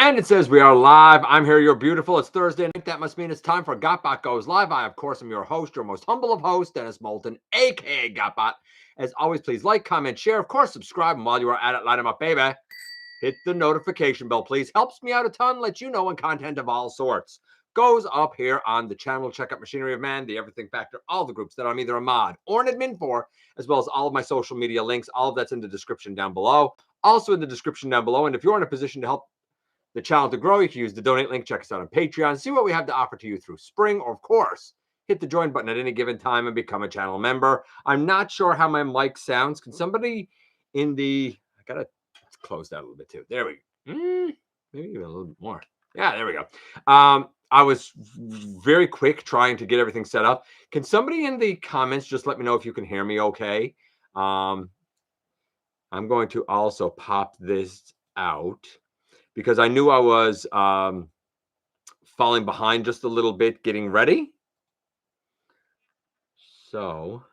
And it says we are live. I'm here. You're beautiful. It's Thursday night. That must mean it's time for GotBot Goes live. I, of course, am your host, your most humble of hosts, Dennis Moulton, aka GotBot. As always, please like, comment, share. Of course, subscribe. And while you are at it, light them up, baby. Hit the notification bell, please. Helps me out a ton. Lets you know when content of all sorts goes up here on the channel. Check out Machinery of Man, the Everything Factor, all the groups that I'm either a mod or an admin for, as well as all of my social media links. All of that's in the description down below. Also in the description down below. And if you're in a position to help the channel to grow, you can use the donate link. Check us out on Patreon. See what we have to offer to you through spring, or of course, hit the join button at any given time and become a channel member. I'm not sure how my mic sounds. Can somebody in the, I gotta close that a little bit too. There we go. Maybe even a little bit more. Yeah, there we go. I was very quick trying to get everything set up. Can somebody in the comments just let me know if you can hear me okay? I'm going to also pop this out, because I knew I was falling behind just a little bit getting ready. So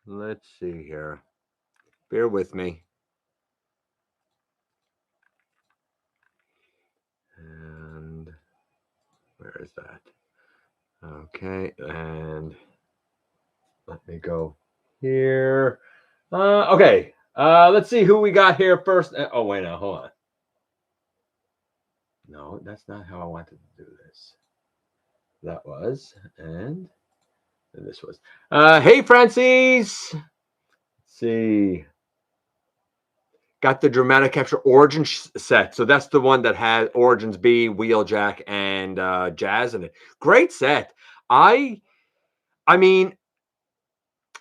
let's see here. Bear with me. And where is that? Okay, and let me go here. Okay, let's see who we got here first. Oh, wait, now, hold on. No, that's not how I wanted to do this. That was, and this was. Hey, Francis. Let's see. Got the Dramatic Capture Origin set. So that's the one that has Origins B, Wheeljack, and Jazz in it. Great set. I mean,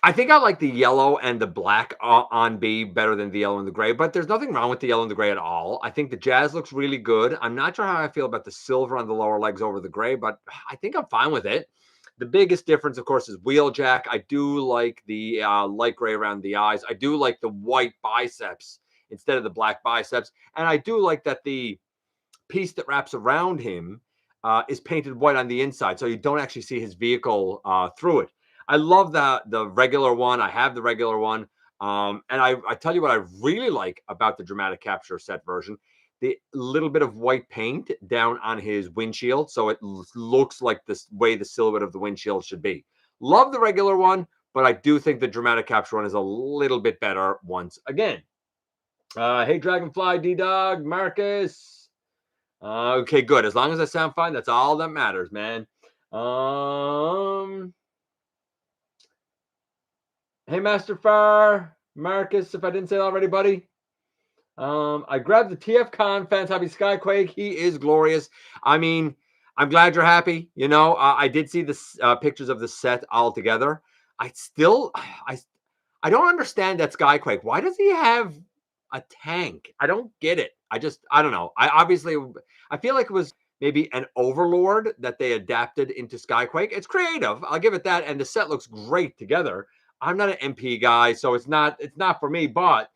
I think I like the yellow and the black on B better than the yellow and the gray, but there's nothing wrong with the yellow and the gray at all. I think the Jazz looks really good. I'm not sure how I feel about the silver on the lower legs over the gray, but I think I'm fine with it. The biggest difference, of course, is Wheeljack. I do like the light gray around the eyes. I do like the white biceps instead of the black biceps. And I do like that the piece that wraps around him is painted white on the inside, so you don't actually see his vehicle through it. I love the regular one. I have the regular one. And I tell you what I really like about the Dramatic Capture set version, the little bit of white paint down on his windshield, so it looks like this way the silhouette of the windshield should be. Love the regular one, but I do think the Dramatic Capture one is a little bit better once again. Hey, Dragonfly, D-Dog, Marcus. Okay, good. As long as I sound fine, that's all that matters, man. Hey, Master Far, Marcus, if I didn't say it already, buddy. I grabbed the TFCon Fans Hobby Skyquake. He is glorious. I mean, I'm glad you're happy. You know, I did see the pictures of the set all together. I don't understand that Skyquake. Why does he have a tank? I don't get it. I don't know. I feel like it was maybe an Overlord that they adapted into Skyquake. It's creative. I'll give it that. And the set looks great together. I'm not an MP guy, so it's not for me. But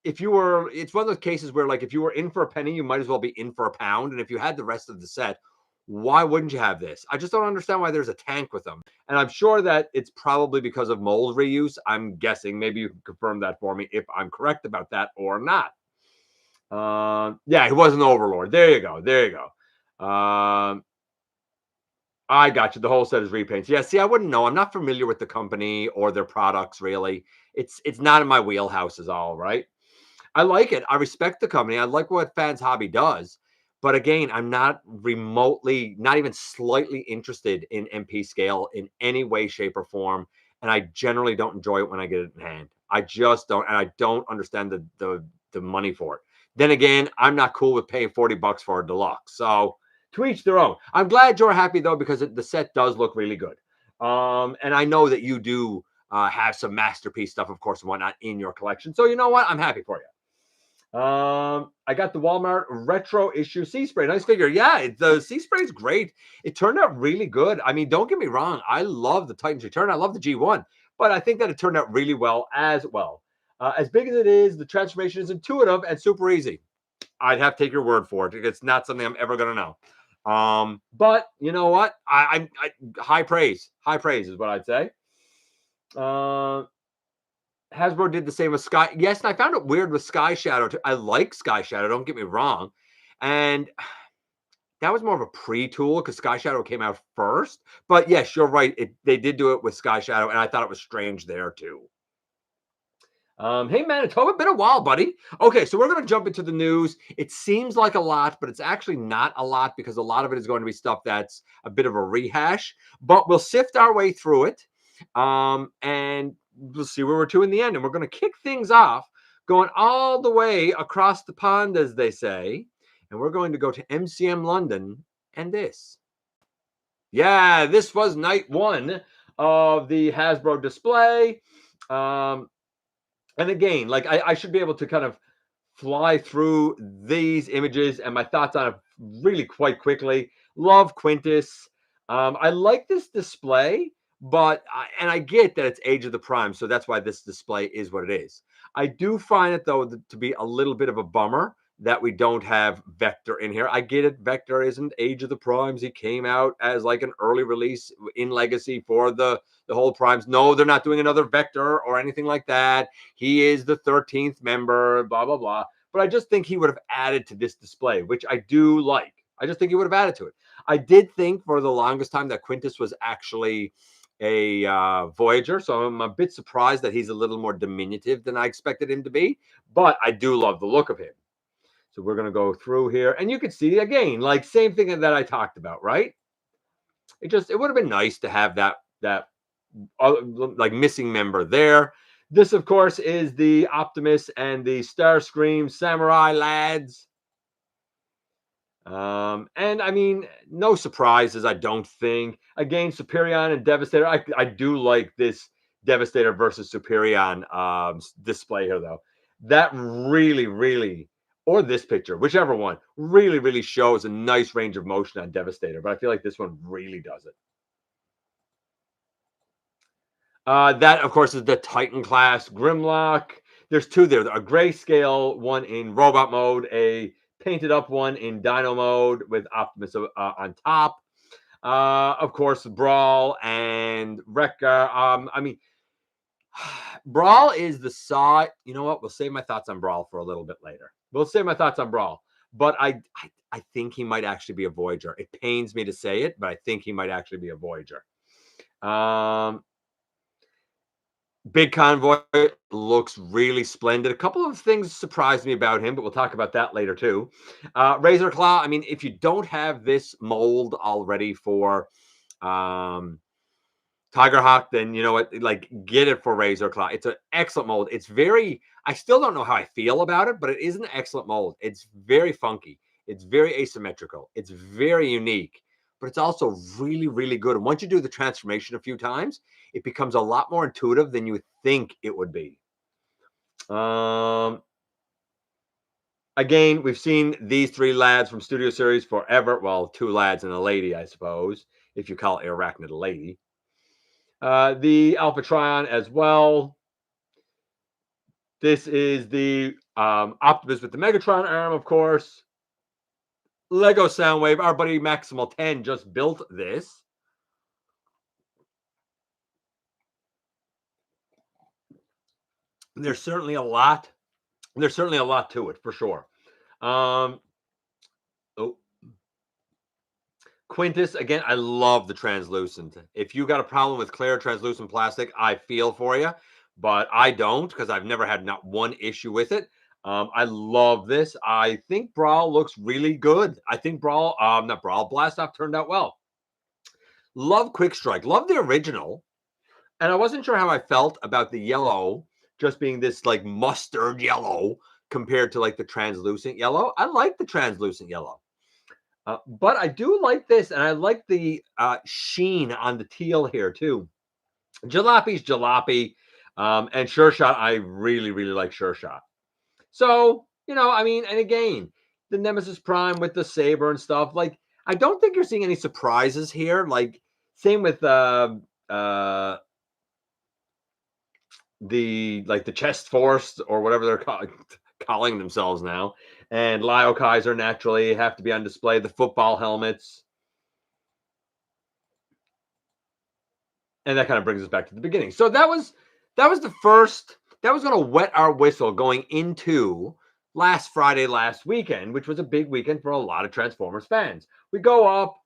if you were, it's one of those cases where, like, if you were in for a penny, you might as well be in for a pound. And if you had the rest of the set, why wouldn't you have this? I just don't understand why there's a tank with them. And I'm sure that it's probably because of mold reuse. I'm guessing. Maybe you can confirm that for me if I'm correct about that or not. Yeah, he was an Overlord. There you go. There you go. I got you. The whole set is repaints. Yeah, see, I wouldn't know. I'm not familiar with the company or their products, really. It's not in my wheelhouse is all, right? I like it. I respect the company. I like what Fans Hobby does. But again, I'm not remotely, not even slightly interested in MP scale in any way, shape, or form. And I generally don't enjoy it when I get it in hand. I just don't. And I don't understand the money for it. Then again, I'm not cool with paying $40 for a deluxe. So to each their own. I'm glad you're happy, though, because the set does look really good. And I know that you do have some masterpiece stuff, of course, and whatnot in your collection. So you know what? I'm happy for you. I got the Walmart retro issue Sea Spray. Nice figure. Yeah, the Sea Spray is great. It turned out really good. I mean, don't get me wrong. I love the Titans Return. I love the G1, but I think that it turned out really well as well. As big as it is, the transformation is intuitive and super easy. I'd have to take your word for it. It's not something I'm ever going to know. But you know what? I high praise. High praise is what I'd say. Hasbro did the same with Sky. Yes, and I found it weird with Sky Shadow too. I like Sky Shadow. Don't get me wrong. And that was more of a pre-tool because Sky Shadow came out first. But yes, you're right. They did do it with Sky Shadow, and I thought it was strange there too. Hey Manitoba, been a while, buddy. Okay, so we're going to jump into the news. It seems like a lot, but it's actually not a lot because a lot of it is going to be stuff that's a bit of a rehash. But we'll sift our way through it, and we'll see where we're to in the end. And we're going to kick things off, going all the way across the pond, as they say, and we're going to go to MCM London and this. Yeah, this was night one of the Hasbro display. And again, like I should be able to kind of fly through these images and my thoughts on it really quite quickly. Love Quintus. I like this display, but I get that it's Age of the Prime, so that's why this display is what it is. I do find it though to be a little bit of a bummer that we don't have Vector in here. I get it. Vector isn't Age of the Primes. He came out as like an early release in Legacy for the whole Primes. No, they're not doing another Vector or anything like that. He is the 13th member, blah, blah, blah. But I just think he would have added to this display, which I do like. I just think he would have added to it. I did think for the longest time that Quintus was actually a Voyager, so I'm a bit surprised that he's a little more diminutive than I expected him to be, but I do love the look of him. So we're going to go through here, and you can see again, like same thing that I talked about, right? It would have been nice to have that like missing member there. This, of course, is the Optimus and the Starscream Samurai lads. And I mean, no surprises, I don't think. Again, Superion and Devastator. I do like this Devastator versus Superion display here, though. That really, or this picture, whichever one, really shows a nice range of motion on Devastator. But I feel like this one really does it. That, of course, is the Titan class Grimlock. There's two there. A grayscale one in robot mode, a painted up one in Dino mode with Optimus on top. Of course, Brawl and Wrecker. I mean, Brawl is the saw. You know what? We'll save my thoughts on Brawl for a little bit later. We'll save my thoughts on Brawl. But I think he might actually be a Voyager. It pains me to say it, but I think he might actually be a Voyager. Big Convoy looks really splendid. A couple of things surprised me about him, but we'll talk about that later too. Razor Claw, I mean, if you don't have this mold already for Tigerhawk, then you know what, like get it for Razor Claw. It's an excellent mold. It's very, I still don't know how I feel about it, but it is an excellent mold. It's very funky. It's very asymmetrical. It's very unique, but it's also really good. And once you do the transformation a few times, it becomes a lot more intuitive than you would think it would be. Again, we've seen these three lads from Studio Series forever. Well, two lads and a lady, I suppose, if you call Arachnid a lady. The Alpha Trion as well. This is the Optimus with the Megatron arm, of course. Lego Soundwave, our buddy Maximal 10 just built this. There's certainly a lot. There's certainly a lot to it for sure. Quintus, again, I love the translucent. If you got a problem with clear translucent plastic, I feel for you, but I don't because I've never had not one issue with it. I love this. I think Brawl looks really good. I think Brawl, not Brawl, Blast Off turned out well. Love Quick Strike. Love the original. And I wasn't sure how I felt about the yellow just being this like mustard yellow compared to like the translucent yellow. I like the translucent yellow. But I do like this, and I like the sheen on the teal here too. Jalopy's Jalopy, and Sure Shot. I really like Sure Shot. So you know, I mean, and again, the Nemesis Prime with the saber and stuff. Like, I don't think you're seeing any surprises here. Like, same with the Chest Force or whatever they're calling themselves now. And Lyle Kaiser naturally have to be on display. The football helmets. And that kind of brings us back to the beginning. So that was the first, that was going to wet our whistle going into last Friday, last weekend, which was a big weekend for a lot of Transformers fans. We go up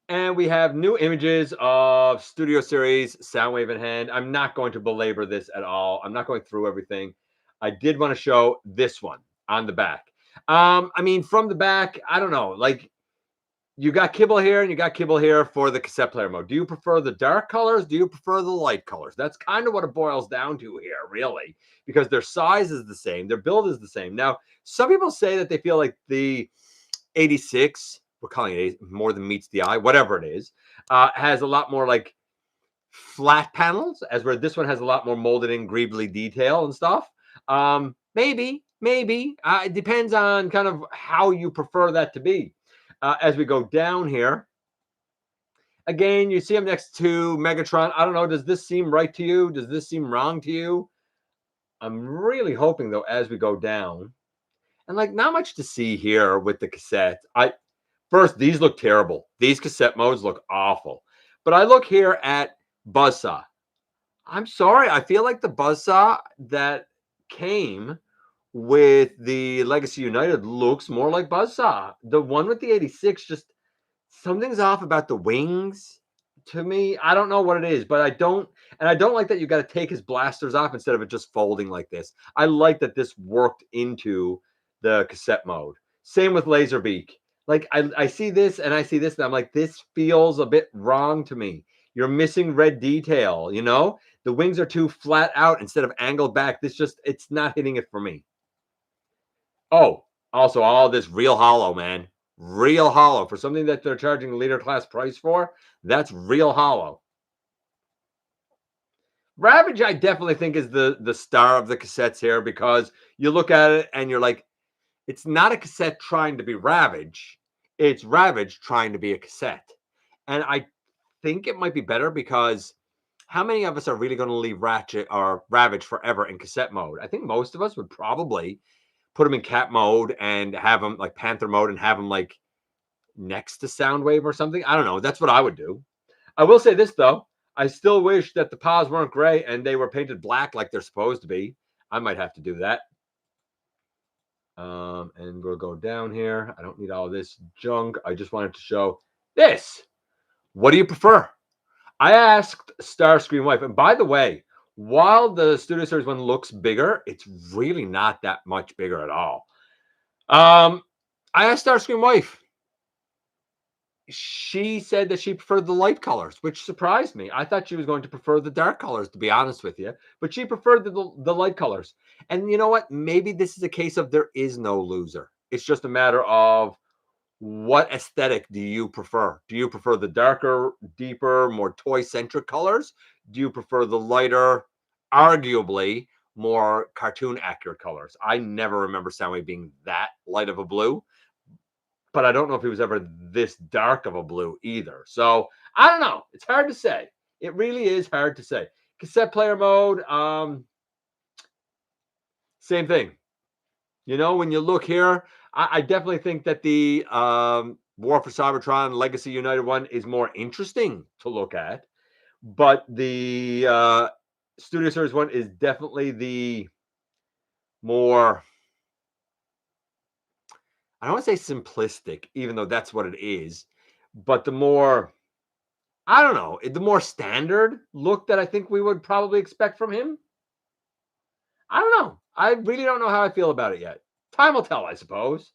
and we have new images of Studio Series Soundwave in hand. I'm not going to belabor this at all. I'm not going through everything. I did want to show this one on the back. I mean, from the back, I don't know, like, you got kibble here and you got kibble here for the cassette player mode. Do you prefer the dark colors? Do you prefer the light colors? That's kind of what it boils down to here, really, because their size is the same. Their build is the same. Now, some people say that they feel like the 86, we're calling it more than meets the eye, whatever it is, has a lot more like flat panels, as where this one has a lot more molded in greebly detail and stuff. Maybe. It depends on kind of how you prefer that to be. As we go down here, again, you see him next to Megatron. I don't know, does this seem right to you? Does this seem wrong to you? I'm really hoping, though, as we go down, and like not much to see here with the cassette. First, these look terrible. These cassette modes look awful. But I look here at Buzzsaw. I'm sorry, I feel like the Buzzsaw that came with the Legacy United looks more like Buzzsaw. The one with the 86, just something's off about the wings to me. I don't know what it is, but I don't like that you got to take his blasters off instead of it just folding like this. I like that this worked into the cassette mode. Same with Laserbeak. Like I see this and I see this and I'm like, this feels a bit wrong to me. You're missing red detail, you know? The wings are too flat out instead of angled back. It's not hitting it for me. Oh, also all this real hollow, man. Real hollow. For something that they're charging leader class price for, that's real hollow. Ravage, I definitely think, is the star of the cassettes here, because you look at it and you're like, it's not a cassette trying to be Ravage. It's Ravage trying to be a cassette. And I think it might be better, because how many of us are really going to leave Ratchet or Ravage forever in cassette mode? I think most of us would probably put them in cat mode and have them like Panther mode and have them like next to Soundwave or something. I don't know. That's what I would do. I will say this, though. I still wish that the paws weren't gray and they were painted black like they're supposed to be. I might have to do that. And we'll go down here. I don't need all this junk. I just wanted to show this. What do you prefer? I asked Starscream Wife. And by the way, while the Studio Series one looks bigger, it's really not that much bigger at all. I asked Starscream Wife. She said that she preferred the light colors, which surprised me. I thought she was going to prefer the dark colors, to be honest with you. But she preferred the light colors. And you know what? Maybe this is a case of there is no loser. It's just a matter of what aesthetic do you prefer? Do you prefer the darker, deeper, more toy-centric colors? Do you prefer the lighter, arguably more cartoon-accurate colors? I never remember Soundwave being that light of a blue, but I don't know if he was ever this dark of a blue either. So I don't know. It's hard to say. It really is hard to say. Cassette player mode, same thing. You know, when you look here, I definitely think that the War for Cybertron Legacy United one is more interesting to look at. But the Studio Series one is definitely the more, I don't want to say simplistic, even though that's what it is, but the more, I don't know, the more standard look that I think we would probably expect from him. I don't know. I really don't know how I feel about it yet. Time will tell, I suppose.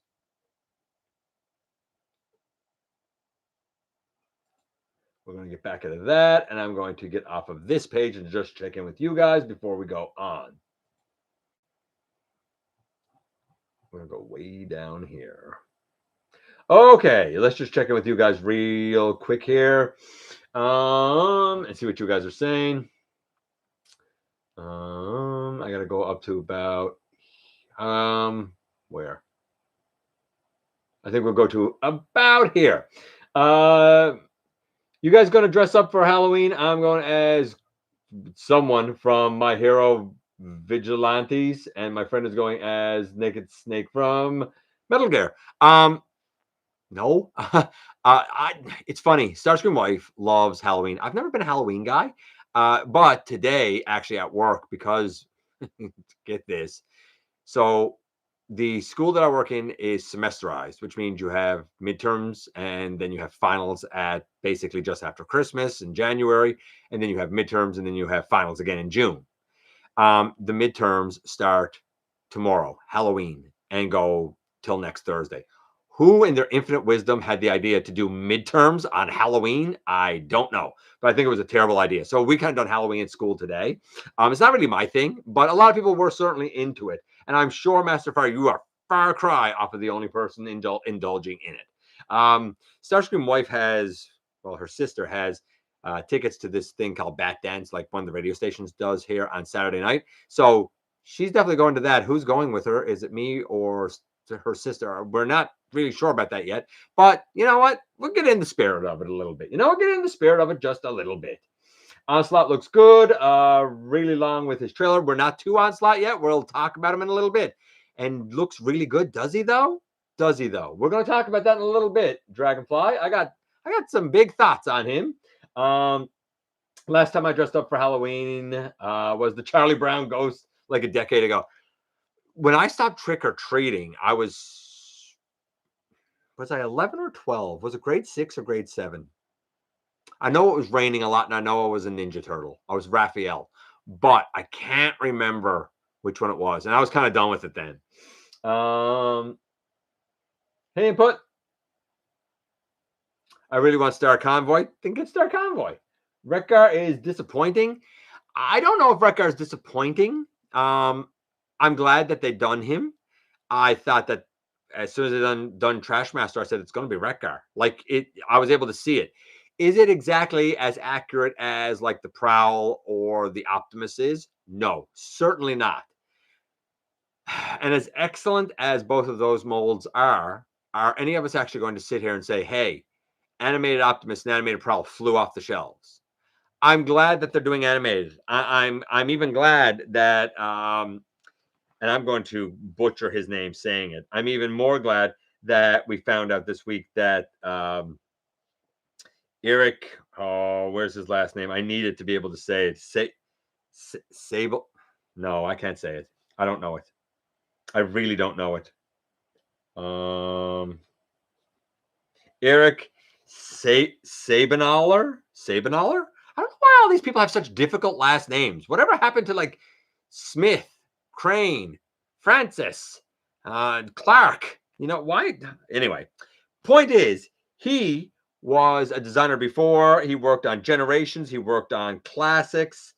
We're going to get back into that, and I'm going to get off of this page and just check in with you guys before we go on. We're going to go way down here. Okay, let's just check in with you guys real quick here, and see what you guys are saying. I got to go up to about, where? I think we'll go to about here. You guys going to dress up for Halloween? I'm going as someone from My Hero Vigilantes, and my friend is going as Naked Snake from Metal Gear. No. It's funny. Starscream Wife loves Halloween. I've never been a Halloween guy, but today, actually at work, because get this. So the school that I work in is semesterized, which means you have midterms and then you have finals at basically just after Christmas in January, and then you have midterms and then you have finals again in June. The midterms start tomorrow, Halloween, and go till next Thursday. Who in their infinite wisdom had the idea to do midterms on Halloween? I don't know, but I think it was a terrible idea. So we kind of done Halloween at school today. It's not really my thing, but a lot of people were certainly into it. And I'm sure, Master Fire, you are far cry off of the only person indulging in it. Starscream wife has, well, her sister has tickets to this thing called Bat Dance, like one of the radio stations does here on Saturday night. So she's definitely going to that. Who's going with her? Is it me or her sister? We're not really sure about that yet. But you know what? We'll get in the spirit of it a little bit. We'll get in the spirit of it just a little bit. Onslaught looks good. Really long with his trailer. We're not too Onslaught yet. We'll talk about him in a little bit. And looks really good. Does he though? Does he though? We're going to talk about that in a little bit. Dragonfly. I got some big thoughts on him. Last time I dressed up for Halloween was the Charlie Brown ghost like a decade ago. When I stopped trick-or-treating, I was I 11 or 12? Was it grade 6 or grade 7? I know it was raining a lot, and I know I was a Ninja Turtle. I was Raphael, but I can't remember which one it was, and I was kind of done with it then. Hey, input. I really want Star Convoy. Then get Star Convoy. Wreck-Gar is disappointing. I don't know if Wreck-Gar is disappointing. I'm glad that they done him. I thought that as soon as they done Trashmaster, I said it's going to be Wreck-Gar. Like it, I was able to see it. Is it exactly as accurate as like the Prowl or the Optimus is? No, certainly not. And as excellent as both of those molds are any of us actually going to sit here and say, hey, animated Optimus and animated Prowl flew off the shelves? I'm glad that they're doing animated. I'm even glad that and I'm going to butcher his name saying it. I'm even more glad that we found out this week that Eric, where's his last name? I need it to be able to say it. Sable. No, I can't say it. I don't know it. I really don't know it. Eric Sabinaller? I don't know why all these people have such difficult last names. Whatever happened to like Smith, Crane, Francis, Clark? Why? Anyway, point is, he was a designer before. He worked on Generations. He worked on Classics.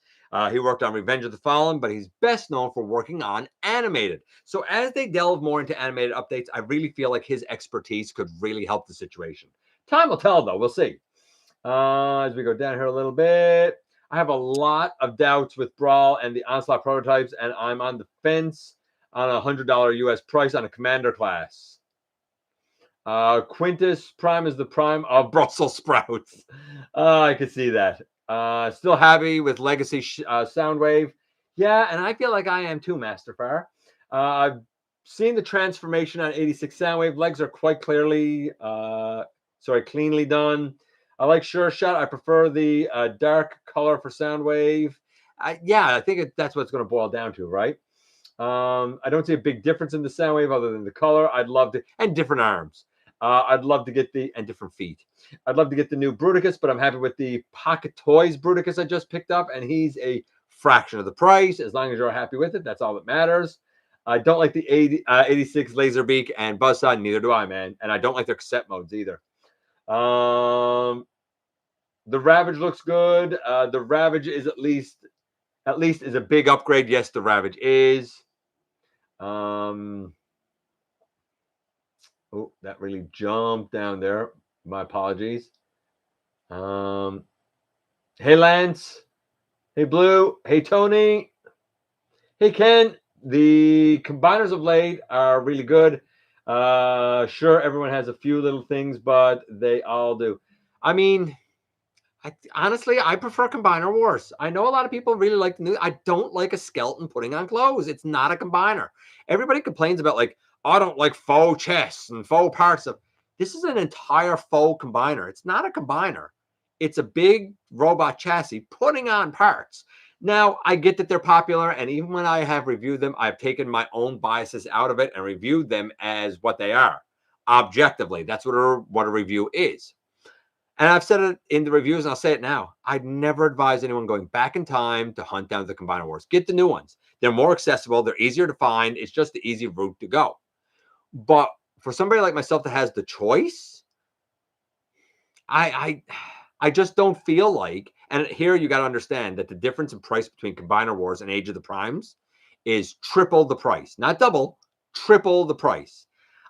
He worked on Revenge of the Fallen, but he's best known for working on animated. So as they delve more into animated updates, I really feel like his expertise could really help the situation. Time will tell, though. We'll see. As we go down here a little bit, I have a lot of doubts with Brawl and the Onslaught prototypes, and I'm on the fence on a $100 US price on a Commander class. Quintus Prime is the prime of Brussels sprouts. I can see that. Still happy with Legacy Soundwave. Yeah, and I feel like I am too, Masterfire. I've seen the transformation on 86 Soundwave. Legs are quite clearly, cleanly done. I like Sure Shot. I prefer the dark color for Soundwave. I think that's what it's going to boil down to, right? I don't see a big difference in the Soundwave other than the color. I'd love to, and different arms. I'd love to get and different feet. I'd love to get the new Bruticus, but I'm happy with the Pocket Toys Bruticus I just picked up, and he's a fraction of the price. As long as you're happy with it, that's all that matters. I don't like the 86 Laserbeak and Buzzsaw, neither do I, man. And I don't like their cassette modes either. The Ravage looks good. The Ravage is at least is a big upgrade. Yes, the Ravage is. Oh, that really jumped down there. My apologies. Hey, Lance. Hey, Blue. Hey, Tony. Hey, Ken. The combiners of late are really good. Sure, everyone has a few little things, but they all do. I mean, honestly, I prefer Combiner Wars. I know a lot of people really like the new. I don't like a skeleton putting on clothes. It's not a combiner. Everybody complains about like, oh, I don't like faux chests and faux parts of. This is an entire faux combiner. It's not a combiner. It's a big robot chassis putting on parts. Now, I get that they're popular, and even when I have reviewed them, I've taken my own biases out of it and reviewed them as what they are, objectively. That's what a review is. And I've said it in the reviews, and I'll say it now. I'd never advise anyone going back in time to hunt down the Combiner Wars. Get the new ones. They're more accessible. They're easier to find. It's just the easy route to go. But for somebody like myself that has the choice, I just don't feel like, and here you got to understand that the difference in price between Combiner Wars and Age of the Primes is triple the price, not double, triple the price.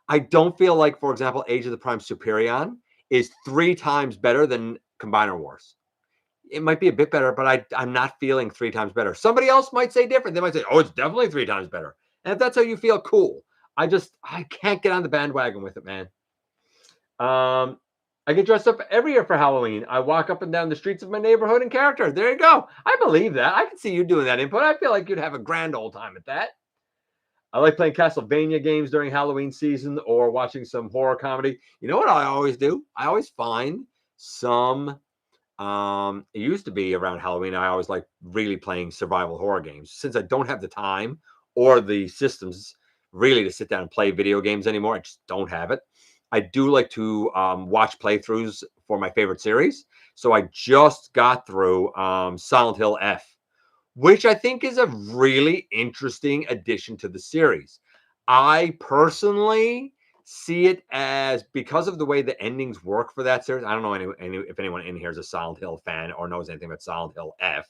I don't feel like, for example, Age of the Prime Superion is 3 times better than Combiner Wars. It might be a bit better, but I'm not feeling 3 times better. Somebody else might say different. They might say, oh, it's definitely 3 times better. And if that's how you feel, cool. I can't get on the bandwagon with it, man. I get dressed up every year for Halloween. I walk up and down the streets of my neighborhood in character. There you go. I believe that. I can see you doing that input. I feel like you'd have a grand old time at that. I like playing Castlevania games during Halloween season or watching some horror comedy. You know what I always do? I always find some, it used to be around Halloween, I always like really playing survival horror games. Since I don't have the time or the systems really to sit down and play video games anymore, I just don't have it. I do like to watch playthroughs for my favorite series. So I just got through Silent Hill F, which I think is a really interesting addition to the series. I personally see it as, because of the way the endings work for that series. I don't know if anyone in here is a Silent Hill fan or knows anything about Silent Hill F,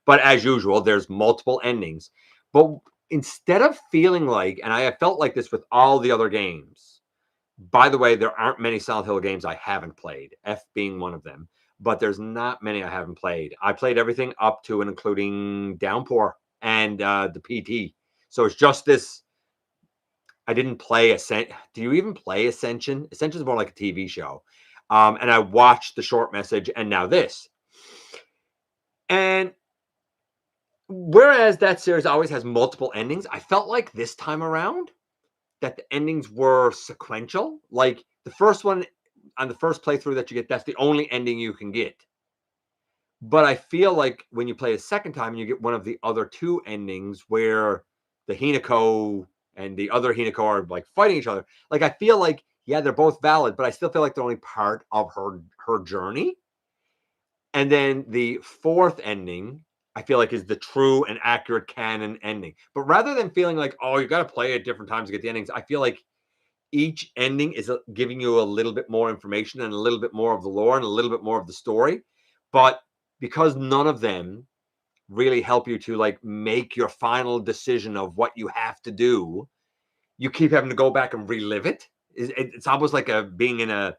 but as usual, there's multiple endings. But instead of feeling like, and I have felt like this with all the other games, by the way, there aren't many Silent Hill games I haven't played, F being one of them, but there's not many I haven't played. I played everything up to and including Downpour and the PT. So it's just this. I didn't play Ascension. Do you even play Ascension? Ascension is more like a TV show. And I watched the short message and now this. And whereas that series always has multiple endings, I felt like this time around that the endings were sequential. Like the first one on the first playthrough that you get, that's the only ending you can get. But I feel like when you play a second time and you get one of the other 2 endings where the Hinako and the other Hinako are like fighting each other, like I feel like, yeah, they're both valid, but I still feel like they're only part of her journey. And then the 4th ending, I feel like, is the true and accurate canon ending. But rather than feeling like, oh, you got to play at different times to get the endings, I feel like each ending is giving you a little bit more information and a little bit more of the lore and a little bit more of the story. But because none of them really help you to like make your final decision of what you have to do, you keep having to go back and relive it. It's almost like being in a,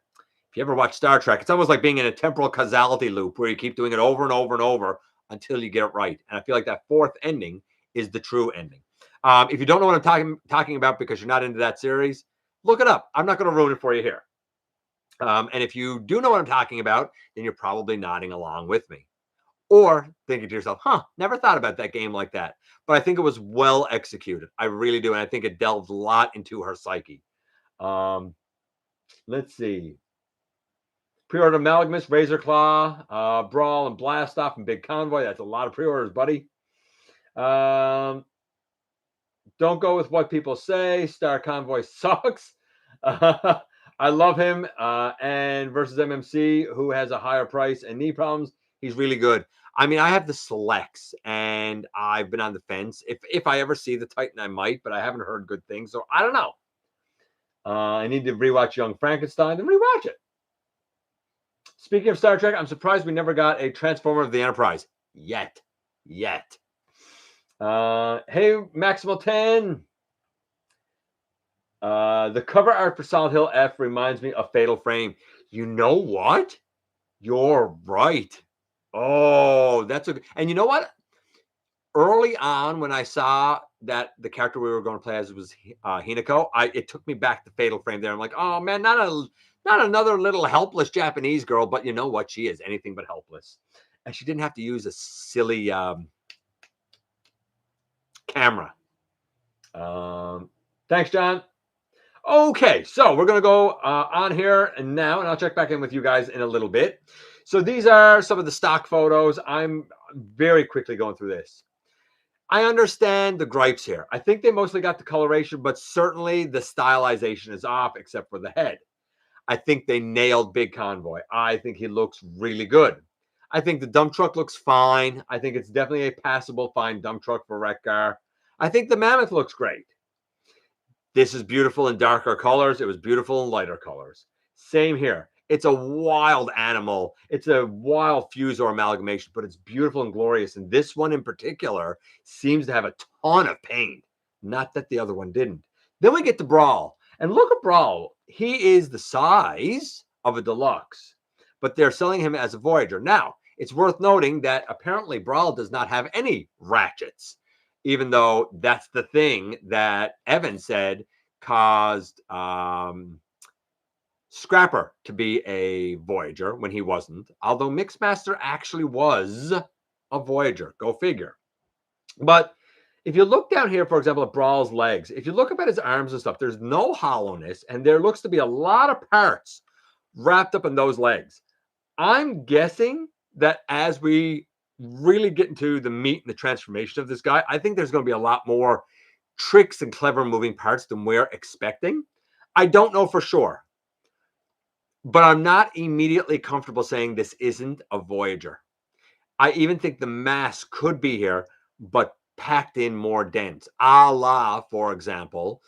if you ever watch Star Trek, it's almost like being in a temporal causality loop where you keep doing it over and over and over until you get it right. And I feel like that 4th ending is the true ending. If you don't know what I'm talking about because you're not into that series, look it up. I'm not going to ruin it for you here. And if you do know what I'm talking about, then you're probably nodding along with me. Or thinking to yourself, never thought about that game like that. But I think it was well executed. I really do. And I think it delved a lot into her psyche. Let's see. Pre-order Amalgamus, Razor Claw, Brawl, and Blast Off, and Big Convoy. That's a lot of pre-orders, buddy. Don't go with what people say. Star Convoy sucks. I love him. And versus MMC, who has a higher price and knee problems, he's really good. I mean, I have the selects, and I've been on the fence. If I ever see the Titan, I might, but I haven't heard good things, so I don't know. I need to rewatch Young Frankenstein, then rewatch it. Speaking of Star Trek, I'm surprised we never got a Transformer of the Enterprise yet. Hey, Maximal 10. The cover art for Silent Hill F reminds me of Fatal Frame. You know what? You're right. Oh, that's and you know what? Early on, when I saw that the character we were going to play as was Hinako, it took me back to Fatal Frame there. I'm like, oh man, not another little helpless Japanese girl, but you know what? She is anything but helpless. And she didn't have to use a silly camera. Thanks, John. Okay, so we're going to go on here and now, and I'll check back in with you guys in a little bit. So these are some of the stock photos. I'm very quickly going through this. I understand the gripes here. I think they mostly got the coloration, but certainly the stylization is off, except for the head. I think they nailed Big Convoy. I think he looks really good. I think the dump truck looks fine. I think it's definitely a passable, fine dump truck for wreck car. I think the Mammoth looks great. This is beautiful in darker colors. It was beautiful in lighter colors. Same here. It's a wild animal. It's a wild fuse or amalgamation, but it's beautiful and glorious. And this one in particular seems to have a ton of paint. Not that the other one didn't. Then we get to Brawl. And look at Brawl. He is the size of a deluxe, but they're selling him as a Voyager. Now, it's worth noting that apparently Brawl does not have any ratchets, even though that's the thing that Evan said caused Scrapper to be a Voyager when he wasn't, although Mixmaster actually was a Voyager. Go figure. But if you look down here, for example, at Brawl's legs, if you look up at his arms and stuff, there's no hollowness, and there looks to be a lot of parts wrapped up in those legs. I'm guessing that as we really get into the meat and the transformation of this guy, I think there's going to be a lot more tricks and clever moving parts than we're expecting. I don't know for sure, but I'm not immediately comfortable saying this isn't a Voyager. I even think the mass could be here, but packed in more dense, a la, for example,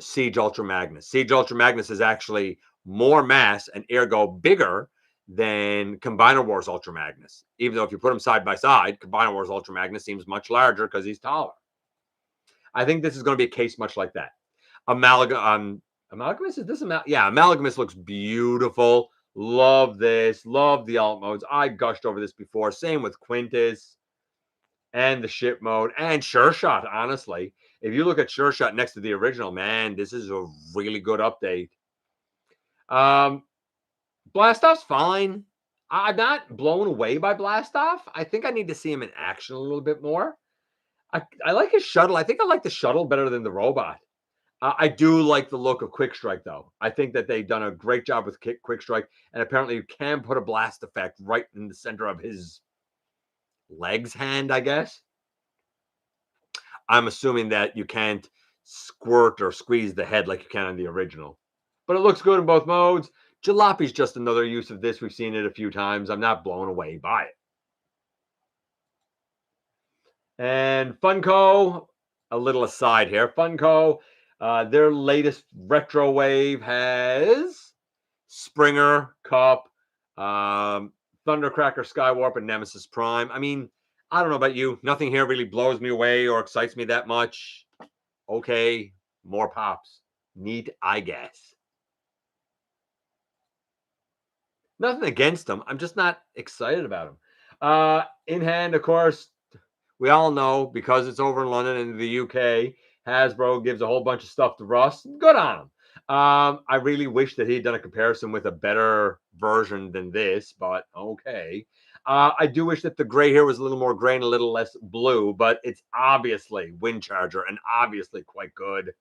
Siege Ultra Magnus. Siege Ultra Magnus is actually more mass and ergo bigger than Combiner Wars Ultra Magnus. Even though if you put them side by side, Combiner Wars Ultra Magnus seems much larger because he's taller. I think this is going to be a case much like that. Amalgamus, is this yeah, Amalgamus looks beautiful. Love this. Love the alt modes. I gushed over this before. Same with Quintus and the ship mode and Sure Shot, honestly. If you look at Sure Shot next to the original, man, this is a really good update. Blastoff's fine. I'm not blown away by Blastoff. I think I need to see him in action a little bit more. I like his shuttle. I think I like the shuttle better than the robot. I do like the look of Quick Strike, though. I think that they've done a great job with Quick Strike, and apparently you can put a blast effect right in the center of his legs hand, I guess. I'm assuming that you can't squirt or squeeze the head like you can on the original. But it looks good in both modes. Jalopy's just another use of this. We've seen it a few times. I'm not blown away by it. And Funko, a little aside here. Funko, their latest retro wave has Springer, Cup, Thundercracker, Skywarp, and Nemesis Prime. I mean, I don't know about you. Nothing here really blows me away or excites me that much. Okay, more pops. Neat, I guess. Nothing against them. I'm just not excited about them. In hand, of course, we all know because it's over in London and the UK, Hasbro gives a whole bunch of stuff to Russ. Good on him. I really wish that he'd done a comparison with a better version than this, but okay. I do wish that the gray here was a little more gray and a little less blue, but it's obviously Wind Charger and obviously quite good.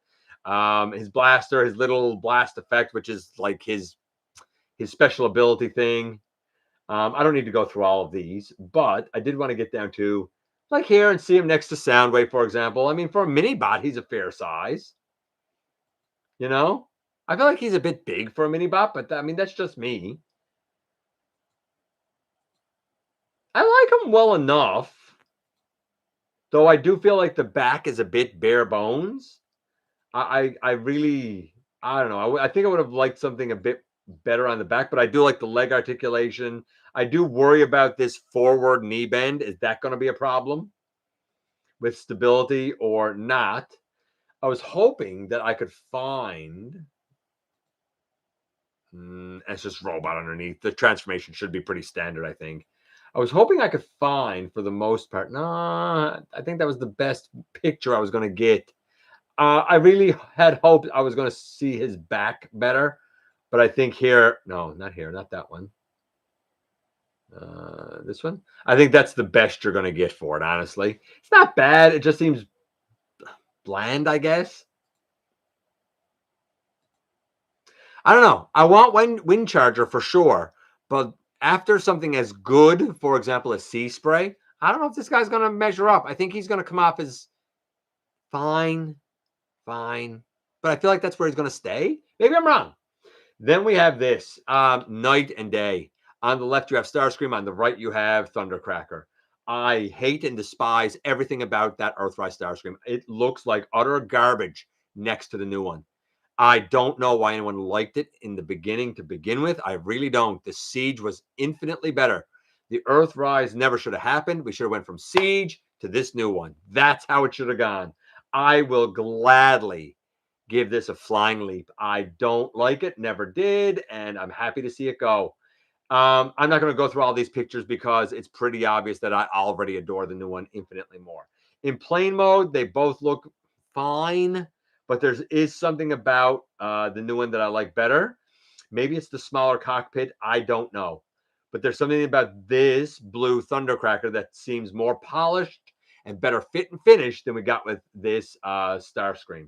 His blaster, his little blast effect, which is like his special ability thing. I don't need to go through all of these, but I did want to get down to like here and see him next to Soundwave, for example. I mean, for a mini bot, he's a fair size. You know, I feel like he's a bit big for a mini bot, but I mean, that's just me. I like him well enough, though I do feel like the back is a bit bare bones. I really, I don't know. I think I would have liked something a bit better on the back, but I do like the leg articulation. I do worry about this forward knee bend. Is that going to be a problem with stability or not? I was hoping that I could find. It's just robot underneath. The transformation should be pretty standard, I think. I was hoping I could find, for the most part. No, I think that was the best picture I was going to get. I really had hoped I was going to see his back better, but I think here, no, not here, not that one. This one, I think that's the best you're going to get for it. Honestly, it's not bad. It just seems bland, I guess. I don't know. I want Wind Charger for sure, But after something as good, for example, as Sea Spray, I don't know if this guy's going to measure up. I think he's going to come off as fine, fine. But I feel like that's where he's going to stay. Maybe I'm wrong. Then we have this Night and Day. On the left, you have Starscream. On the right, you have Thundercracker. I hate and despise everything about that Earthrise Starscream. It looks like utter garbage next to the new one. I don't know why anyone liked it in the beginning to begin with. I really don't. The Siege was infinitely better. The Earthrise never should have happened. We should have went from Siege to this new one. That's how it should have gone. I will gladly give this a flying leap. I don't like it, never did, and I'm happy to see it go. I'm not going to go through all these pictures because it's pretty obvious that I already adore the new one infinitely more. In plane mode, they both look fine, but there is something about the new one that I like better. Maybe it's the smaller cockpit. I don't know. But there's something about this blue Thundercracker that seems more polished and better fit and finish than we got with this Starscream.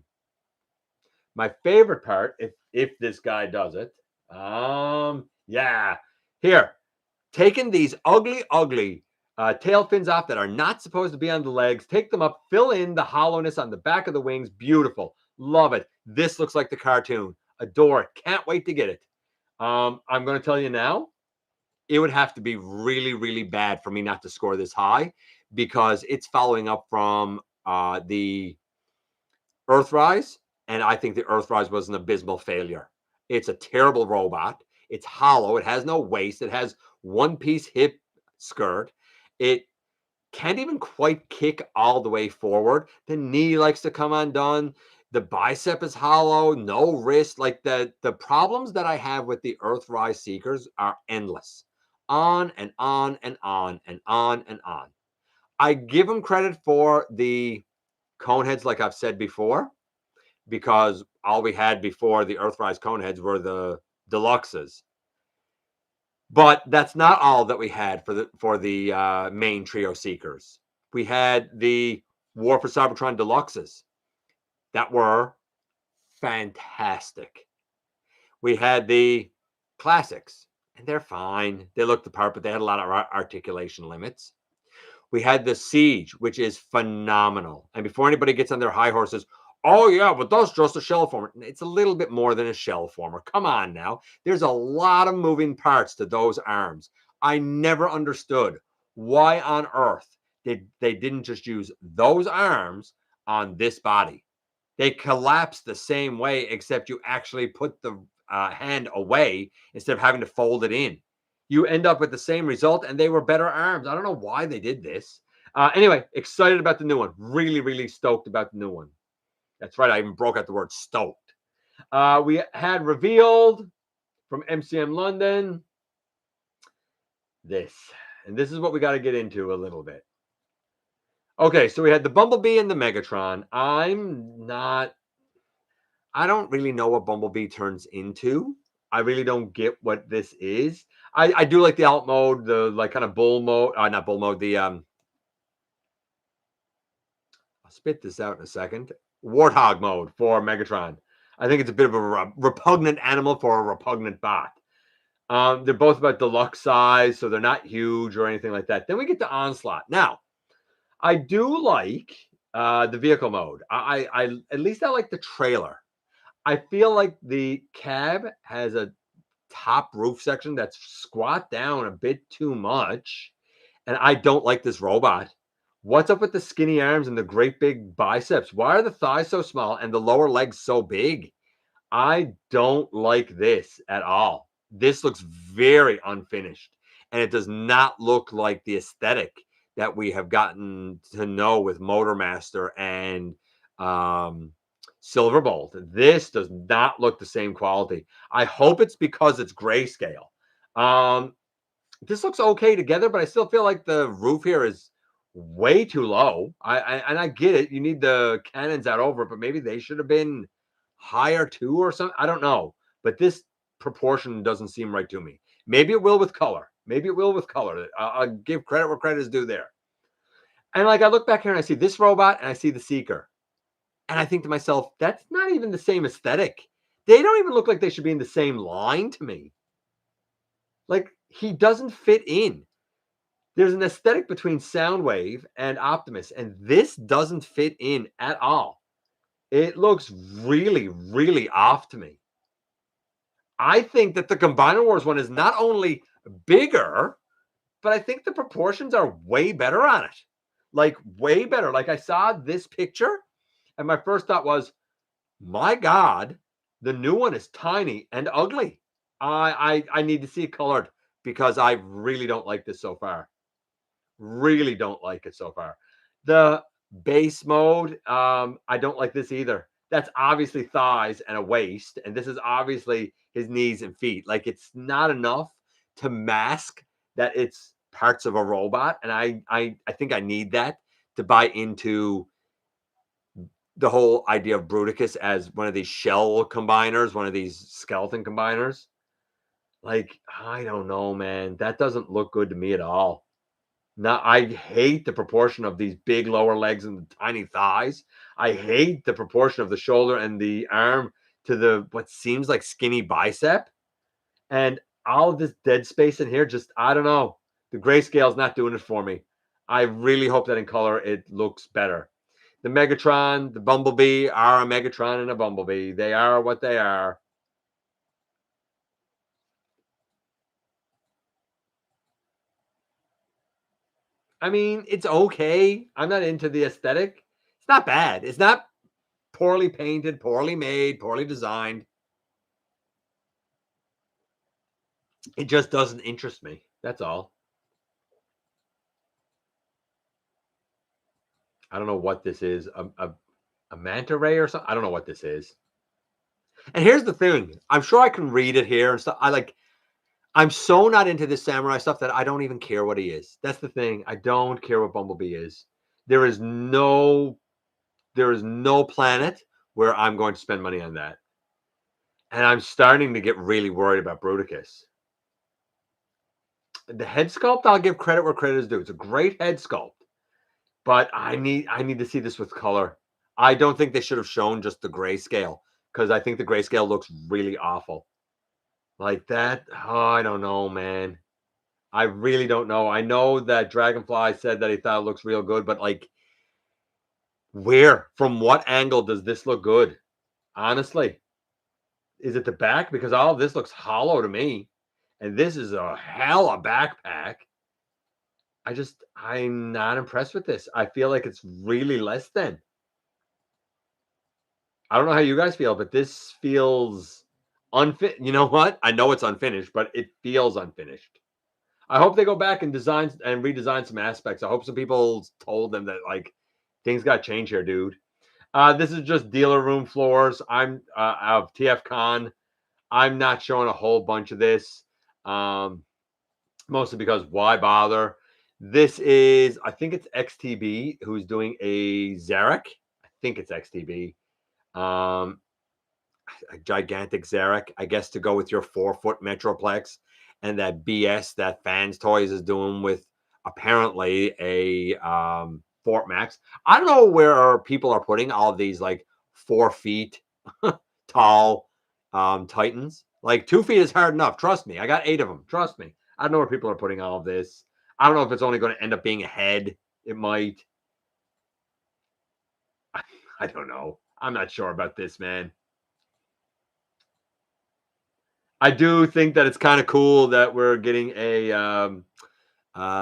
My favorite part, if this guy does it, yeah, here, taking these ugly tail fins off that are not supposed to be on the legs, take them up, fill in the hollowness on the back of the wings. Beautiful, love it. This looks like the cartoon. Adore it. Can't wait to get it. I'm going to tell you now, it would have to be really, really bad for me not to score this high because it's following up from the Earthrise, and I think the Earthrise was an abysmal failure. It's a terrible robot. It's hollow. It has no waist. It has one-piece hip skirt. It can't even quite kick all the way forward. The knee likes to come undone. The bicep is hollow. No wrist. Like the problems that I have with the Earthrise Seekers are endless. On and on and on and on and on. I give them credit for the Coneheads, like I've said before, because all we had before the Earthrise Coneheads were the deluxes. But that's not all that we had for the main trio Seekers. We had the War for Cybertron deluxes that were fantastic. We had the classics, and they're fine. They looked the part, but they had a lot of articulation limits. We had the Siege, which is phenomenal. And before anybody gets on their high horses, oh yeah, but that's just a shell former. It's a little bit more than a shell former. Come on now. There's a lot of moving parts to those arms. I never understood why on earth they didn't just use those arms on this body. They collapse the same way, except you actually put the hand away instead of having to fold it in. You end up with the same result, and they were better arms. I don't know why they did this. Anyway, excited about the new one. Really, really stoked about the new one. That's right. I even broke out the word stoked. We had revealed from MCM London this. And this is what we got to get into a little bit. Okay, so we had the Bumblebee and the Megatron. I don't really know what Bumblebee turns into. I really don't get what this is. I do like the alt mode, the like kind of bull mode, not bull mode, the I'll spit this out in a second. Warthog mode for Megatron. I think it's a bit of a repugnant animal for a repugnant bot. They're both about deluxe size, so they're not huge or anything like that. Then we get to Onslaught. Now, I do like the vehicle mode. I at least I like the trailer. I feel like the cab has a top roof section that's squat down a bit too much, and I don't like this robot. What's up with the skinny arms and the great big biceps? Why are the thighs so small and the lower legs so big? I don't like this at all. This looks very unfinished, and it does not look like the aesthetic that we have gotten to know with Motormaster and Silverbolt. This does not look the same quality. I hope it's because it's grayscale. This looks okay together, but I still feel like the roof here is way too low. I get it. You need the cannons out over it, but maybe they should have been higher too or something. I don't know. But this proportion doesn't seem right to me. Maybe it will with color. Maybe it will with color. I'll give credit where credit is due there. And like I look back here and I see this robot and I see the Seeker. And I think to myself, that's not even the same aesthetic. They don't even look like they should be in the same line to me. Like he doesn't fit in. There's an aesthetic between Soundwave and Optimus, and this doesn't fit in at all. It looks really, really off to me. I think that the Combiner Wars one is not only bigger, but I think the proportions are way better on it. Like, way better. Like, I saw this picture, and my first thought was, my God, the new one is tiny and ugly. I need to see it colored because I really don't like this so far. Really don't like it so far. The base mode, I don't like this either. That's obviously thighs and a waist, and this is obviously his knees and feet. Like, it's not enough to mask that it's parts of a robot, and I think I need that to buy into the whole idea of Bruticus as one of these shell combiners, one of these skeleton combiners. Like, I don't know, man. That doesn't look good to me at all. Now, I hate the proportion of these big lower legs and the tiny thighs. I hate the proportion of the shoulder and the arm to the what seems like skinny bicep. And all of this dead space in here, just I don't know. The grayscale is not doing it for me. I really hope that in color it looks better. The Megatron, the Bumblebee are a Megatron and a Bumblebee. They are what they are. I mean, it's okay. I'm not into the aesthetic. It's not bad. It's not poorly painted, poorly made, poorly designed. It just doesn't interest me. That's all. I don't know what this is. A manta ray or something. I don't know what this is. And here's the thing. I'm sure I can read it here and stuff. I'm so not into this samurai stuff that I don't even care what he is. That's the thing. I don't care what Bumblebee is. There is no planet where I'm going to spend money on that. And I'm starting to get really worried about Bruticus. The head sculpt, I'll give credit where credit is due. It's a great head sculpt. But I need to see this with color. I don't think they should have shown just the grayscale because I think the grayscale looks really awful. Like that, oh, I don't know, man. I really don't know. I know that Dragonfly said that he thought it looks real good, but like, from what angle does this look good? Honestly, is it the back? Because all of this looks hollow to me, and this is a hella backpack. I'm not impressed with this. I feel like it's really less than. I don't know how you guys feel, but this feels unfit. You know what? I know it's unfinished, but it feels unfinished. I hope they go back and redesign some aspects. I hope some people told them that like things got changed here, dude. This is just dealer room floors. I'm of TFCon. I'm not showing a whole bunch of this, mostly because why bother? This is, I think it's XTB who's doing a Zarek. I think it's XTB. A gigantic Zarek, I guess, to go with your 4-foot Metroplex and that BS that Fans Toys is doing with apparently a Fort Max. I don't know where people are putting all of these like 4 feet tall Titans. Like 2 feet is hard enough. Trust me. I got 8 of them. Trust me. I don't know where people are putting all of this. I don't know if it's only going to end up being a head. It might. I don't know. I'm not sure about this, man. I do think that it's kind of cool that we're getting a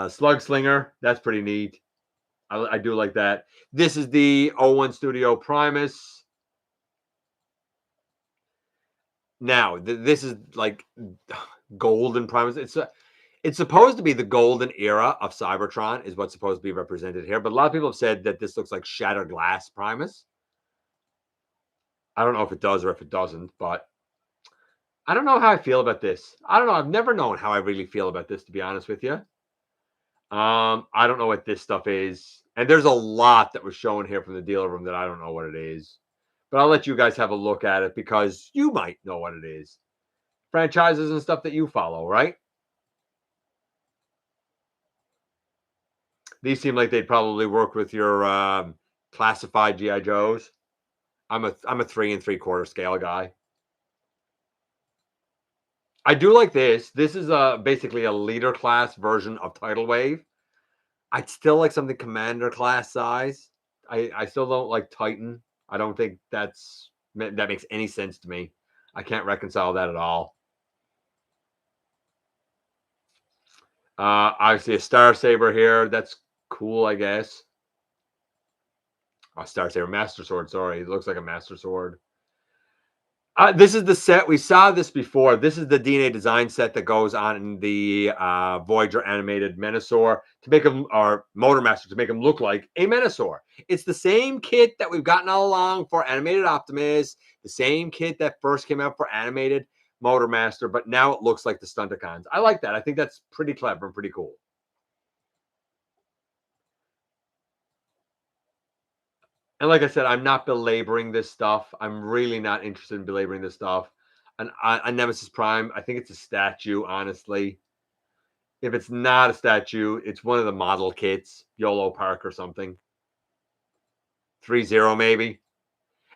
slug slinger. That's pretty neat. I do like that. This is the 01 Studio Primus. Now, this is like golden Primus. It's supposed to be the golden era of Cybertron is what's supposed to be represented here. But a lot of people have said that this looks like Shattered Glass Primus. I don't know if it does or if it doesn't, but I don't know how I feel about this. I don't know. I've never known how I really feel about this, to be honest with you. I don't know what this stuff is. And there's a lot that was shown here from the dealer room that I don't know what it is. But I'll let you guys have a look at it because you might know what it is. Franchises and stuff that you follow, right? These seem like they'd probably work with your classified GI Joes. I'm a 3 3/4 scale guy. I do like this. This is basically a leader class version of Tidal Wave. I'd still like something commander class size. I still don't like Titan. I don't think that makes any sense to me. I can't reconcile that at all. Obviously a Star Saber here. That's cool, I guess. A Star Saber Master Sword. Sorry, it looks like a Master Sword. This is the set. We saw this before. This is the DNA design set that goes on the Voyager animated Menasor to make him, or Motormaster, to make him look like a Menasor. It's the same kit that we've gotten all along for animated Optimus, the same kit that first came out for animated Motormaster, but now it looks like the Stunticons. I like that. I think that's pretty clever and pretty cool. And like I said, I'm not belaboring this stuff. I'm really not interested in belaboring this stuff. A Nemesis Prime, I think it's a statue, honestly. If it's not a statue, it's one of the model kits, YOLOPARK or something. 3-0 maybe.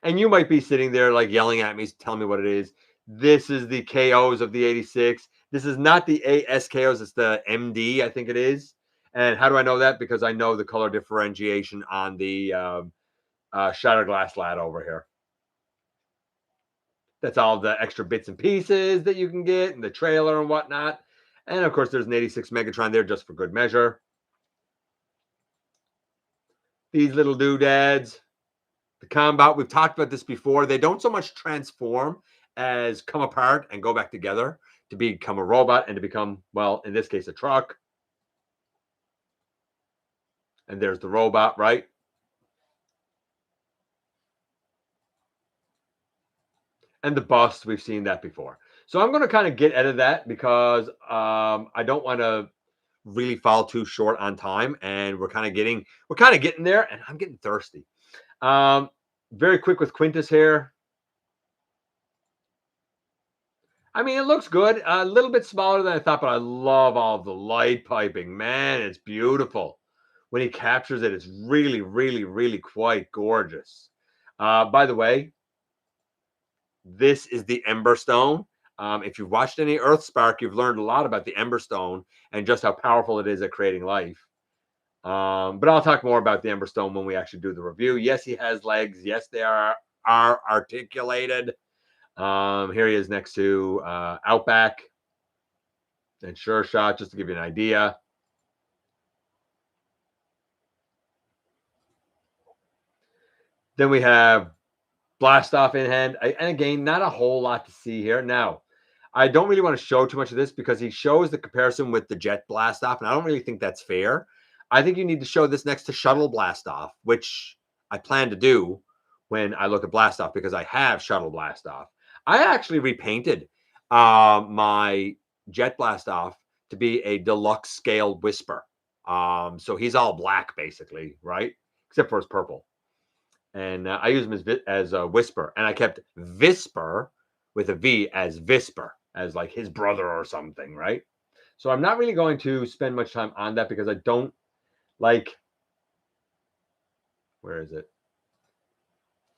And you might be sitting there like yelling at me, telling me what it is. This is the KOs of the 86. This is not the ASKOs, it's the MD, I think it is. And how do I know that? Because I know the color differentiation on the Shattered Glass Lad over here. That's all the extra bits and pieces that you can get and the trailer and whatnot. And of course, there's an 86 Megatron there just for good measure. These little doodads, the Combat, we've talked about this before. They don't so much transform as come apart and go back together to become a robot and to become, well, in this case, a truck. And there's the robot, right? And the bust, we've seen that before. So I'm going to kind of get out of that because I don't want to really fall too short on time, and we're kind of getting there, and I'm getting thirsty. Very quick with Quintus here. I mean, it looks good. A little bit smaller than I thought, but I love all of the light piping. Man, it's beautiful. When he captures it, it's really, really, really quite gorgeous. By the way, this is the Ember Stone. If you've watched any Earthspark, you've learned a lot about the Ember Stone and just how powerful it is at creating life. But I'll talk more about the Ember Stone when we actually do the review. Yes, he has legs. Yes, they are articulated. Here he is next to Outback and Sure Shot, just to give you an idea. Then we have Blast Off in hand. And again, not a whole lot to see here. Now, I don't really want to show too much of this because he shows the comparison with the Jet Blast Off, and I don't really think that's fair. I think you need to show this next to Shuttle Blast Off, which I plan to do when I look at Blast Off because I have Shuttle Blast Off. I actually repainted my Jet Blast Off to be a deluxe scale Whisper. So he's all black basically, right? Except for his purple. And I use him as a Whisper, and I kept Visper with a V as Visper, as like his brother or something, right? So I'm not really going to spend much time on that because I don't like. Where is it?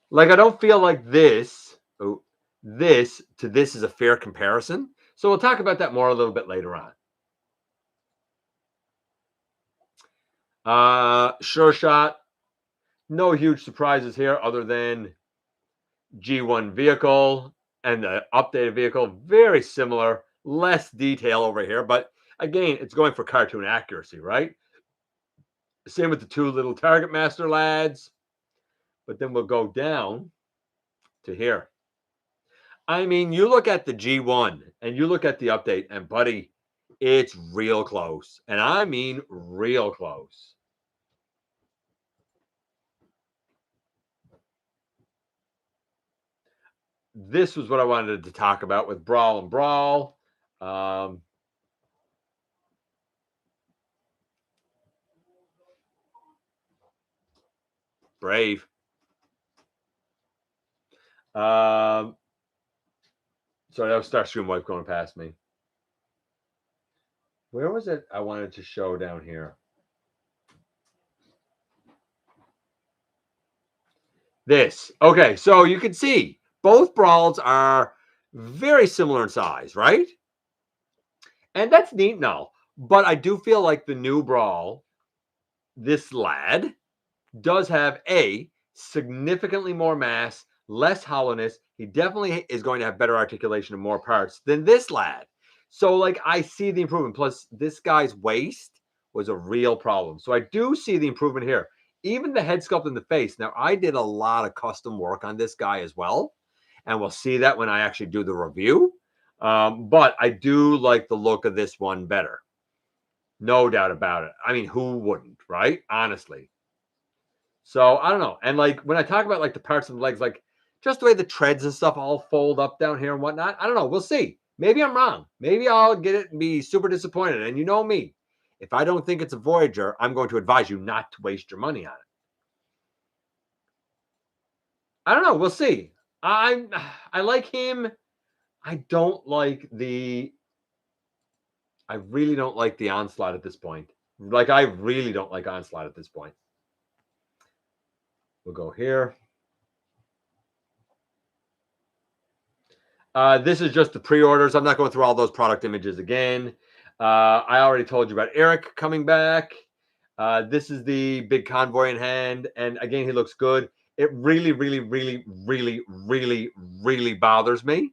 Like I don't feel like this. Oh, this to this is a fair comparison. So we'll talk about that more a little bit later on. Sure Shot. No huge surprises here other than G1 vehicle and the updated vehicle. Very similar, less detail over here. But again, it's going for cartoon accuracy, right? Same with the two little Target Master lads. But then we'll go down to here. I mean, you look at the G1 and you look at the update, and buddy, it's real close. And I mean real close. This was what I wanted to talk about with Brawl and Brawl. Brave. Sorry, that was Starscream Wife going past me. Where was it I wanted to show down here? This. Okay, so you can see both brawls are very similar in size, right? And that's neat and all. But I do feel like the new Brawl, this lad, does have a significantly more mass, less hollowness. He definitely is going to have better articulation and more parts than this lad. So, like, I see the improvement. Plus, this guy's waist was a real problem. So, I do see the improvement here. Even the head sculpt in the face. Now, I did a lot of custom work on this guy as well. And we'll see that when I actually do the review. But I do like the look of this one better. No doubt about it. I mean, who wouldn't, right? Honestly. So I don't know. And like when I talk about like the parts of the legs, like just the way the treads and stuff all fold up down here and whatnot, I don't know. We'll see. Maybe I'm wrong. Maybe I'll get it and be super disappointed. And you know me, if I don't think it's a Voyager, I'm going to advise you not to waste your money on it. I don't know. We'll see. I like him. I don't like the. I really don't like the Onslaught at this point. Like I really don't like Onslaught at this point. We'll go here. This is just the pre-orders. I'm not going through all those product images again. I already told you about Eric coming back. This is the big convoy in hand. And again, he looks good. It really, really, really, really, really, really bothers me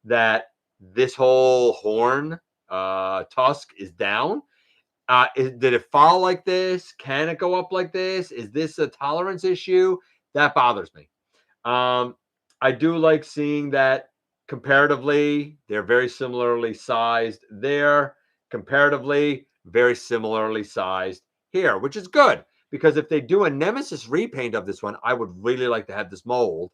that this whole horn tusk is down. Did it fall like this? Can it go up like this? Is this a tolerance issue? That bothers me. I do like seeing that comparatively, they're very similarly sized there. Comparatively, very similarly sized here, which is good because if they do a Nemesis repaint of this one, I would really like to have this mold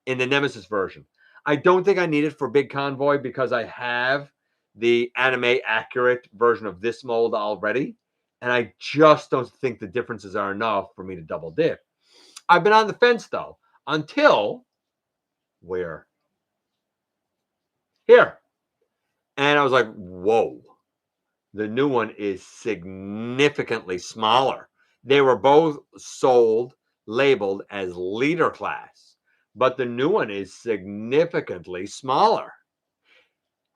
in the Nemesis version. I don't think I need it for Big Convoy because I have the anime accurate version of this mold already. And I just don't think the differences are enough for me to double dip. I've been on the fence though, until where? Here. And I was like, whoa, the new one is significantly smaller. They were both sold, labeled as leader class, but the new one is significantly smaller.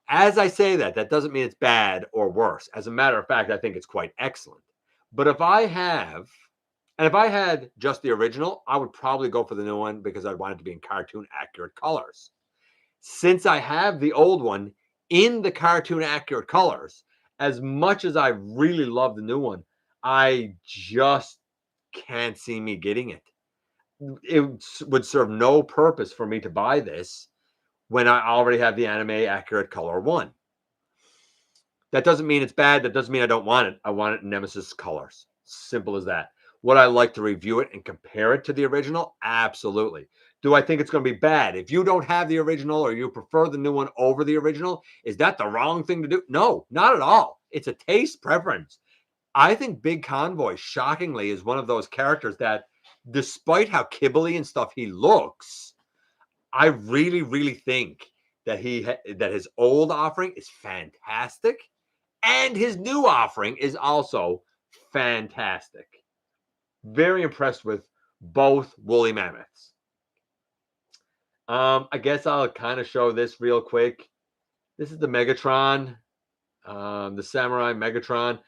As I say that, that doesn't mean it's bad or worse. As a matter of fact, I think it's quite excellent. But if I had just the original, I would probably go for the new one because I'd want it to be in cartoon accurate colors. Since I have the old one in the cartoon accurate colors, as much as I really love the new one, I just can't see me getting it. It would serve no purpose for me to buy this when I already have the anime accurate color one. That doesn't mean it's bad. That doesn't mean I don't want it. I want it in Nemesis colors. Simple as that. Would I like to review it and compare it to the original? Absolutely. Do I think it's going to be bad? If you don't have the original or you prefer the new one over the original, is that the wrong thing to do? No, not at all. It's a taste preference. I think Big Convoy, shockingly, is one of those characters that, despite how kibbly and stuff he looks, I really, really think that that his old offering is fantastic, and his new offering is also fantastic. Very impressed with both woolly mammoths. I guess I'll kind of show this real quick. This is the Megatron, the Samurai Megatron.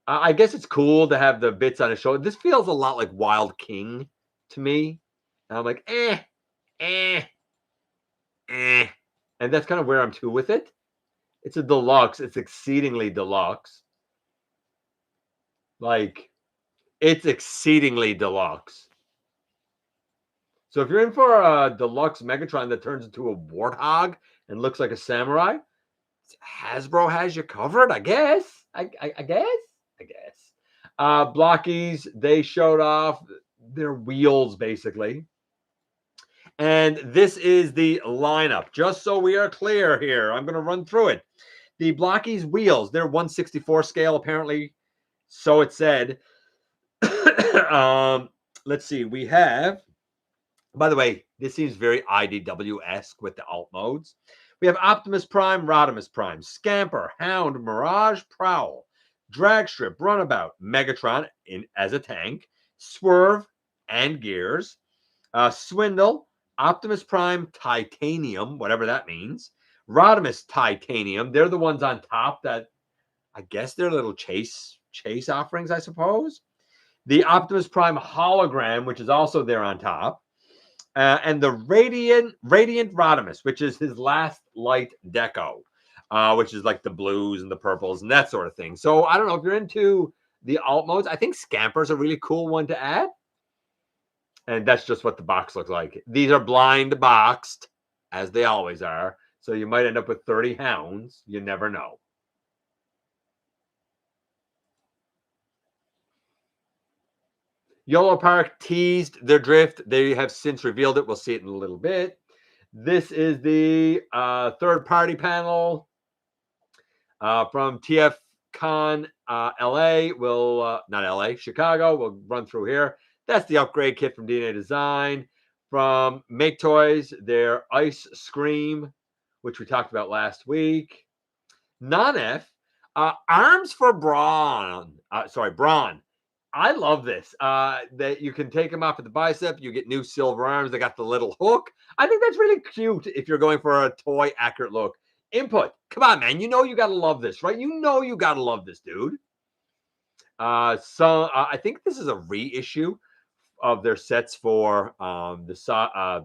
I guess it's cool to have the bits on his shoulder. This feels a lot like Wild King to me. And I'm like, eh, and that's kind of where I'm to with it. It's a deluxe. It's exceedingly deluxe. Like, it's exceedingly deluxe. So if you're in for a deluxe Megatron that turns into a warthog and looks like a samurai, Hasbro has you covered, I guess. I guess. Blockies, they showed off their wheels, basically. And this is the lineup. Just so we are clear here, I'm going to run through it. The Blockies wheels, they're 1/64 scale, apparently. So it said. Let's see. We have, by the way, this seems very IDW-esque with the alt modes. We have Optimus Prime, Rodimus Prime, Scamper, Hound, Mirage, Prowl, Dragstrip, Runabout, Megatron as a tank, Swerve and Gears, Swindle, Optimus Prime, Titanium, whatever that means, Rodimus Titanium. They're the ones on top that I guess they're little chase offerings, I suppose. The Optimus Prime hologram, which is also there on top. And the Radiant Rodimus, which is his last light deco, which is like the blues and the purples and that sort of thing. So I don't know if you're into the alt modes. I think Scamper's a really cool one to add. And that's just what the box looks like. These are blind boxed, as they always are. So you might end up with 30 hounds. You never know. YOLOPARK teased their drift. They have since revealed it. We'll see it in a little bit. This is the third-party panel from TFCon LA. Not LA, Chicago. We'll run through here. That's the upgrade kit from DNA Design. From Make Toys, their Ice Scream, which we talked about last week. Non-F, Arms for Brawn. Brawn. I love this. That you can take them off at the bicep. You get new silver arms. They got the little hook. I think that's really cute if you're going for a toy accurate look. Input. Come on, man. You know you got to love this, right? You know you got to love this, dude. I think this is a reissue of their sets for the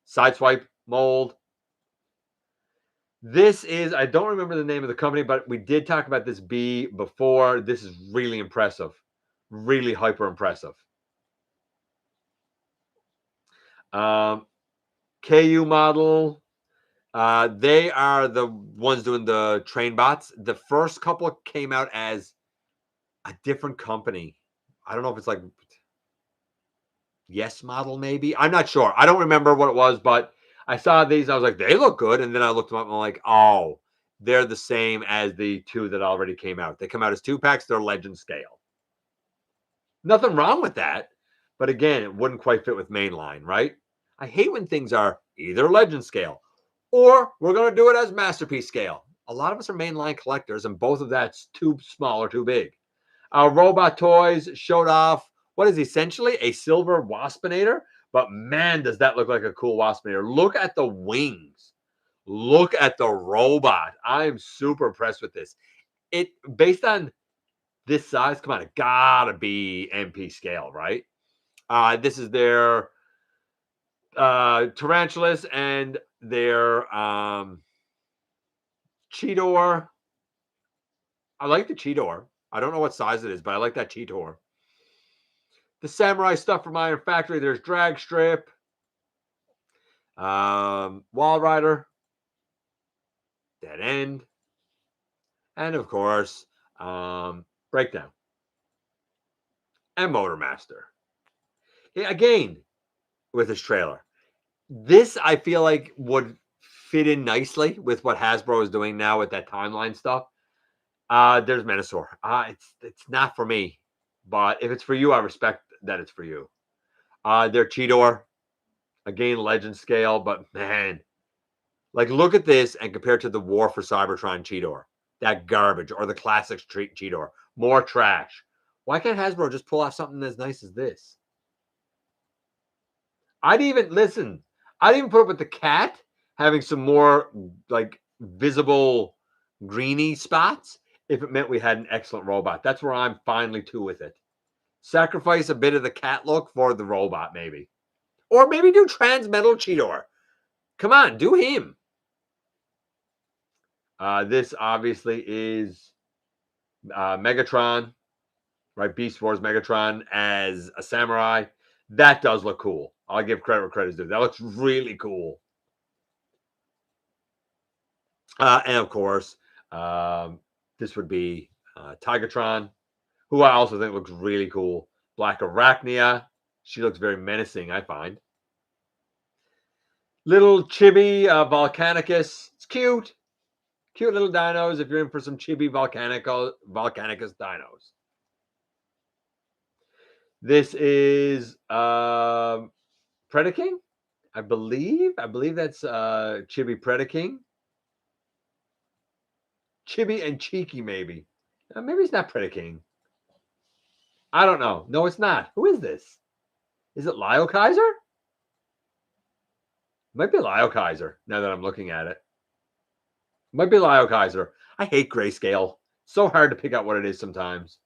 Sideswipe mold. This is, I don't remember the name of the company, but we did talk about this bee before. This is really impressive. Really hyper impressive. KU model. They are the ones doing the train bots. The first couple came out as a different company. I don't know if it's like Yes model, maybe. I'm not sure. I don't remember what it was, but I saw these. I was like, they look good. And then I looked them up and I'm like, oh, they're the same as the two that already came out. They come out as 2-packs. They're legend scale. Nothing wrong with that. But again, it wouldn't quite fit with mainline, right? I hate when things are either legend scale or we're going to do it as masterpiece scale. A lot of us are mainline collectors, and both of that's too small or too big. Robot Toys showed off what is essentially a silver Waspinator, but man, does that look like a cool Waspinator. Look at the wings. Look at the robot. I'm super impressed with this. It, based on this size, come on, it gotta be MP scale, right? This is their Tarantulas and their Cheetor. I like the Cheetor. I don't know what size it is, but I like that Cheetor. The Samurai stuff from Iron Factory. There's Drag Strip. Wall Rider. Dead End. And of course, Breakdown. And Motormaster. Yeah, again, with this trailer. This, I feel like, would fit in nicely with what Hasbro is doing now with that timeline stuff. There's Menasor. It's not for me. But if it's for you, I respect that it's for you. Their Cheetor. Again, legend scale. But man, like, look at this and compare it to the War for Cybertron Cheetor. That garbage. Or the classic Cheetor. More trash. Why can't Hasbro just pull off something as nice as this? I'd even put up with the cat having some more like visible greeny spots if it meant we had an excellent robot. That's where I'm finally to with it. Sacrifice a bit of the cat look for the robot, maybe. Or maybe do Transmetal Cheetor. Come on, do him. This obviously is Megatron, right? Beast Wars Megatron as a samurai. That does look cool. I'll give credit where credit's due. That looks really cool. And of course, this would be Tigatron, who I also think looks really cool. Black Arachnia. She looks very menacing, I find. Little chibi Volcanicus. It's cute. Cute little dinos if you're in for some chibi Volcanicus dinos. This is Predaking, I believe. I believe that's Chibi Predaking. Chibi and Cheeky, maybe. Maybe it's not Predaking. I don't know. No, it's not. Who is this? Is it Lyle Kaiser? Might be Lyle Kaiser, now that I'm looking at it. Might be Lyle Kaiser. I hate grayscale. So hard to pick out what it is sometimes.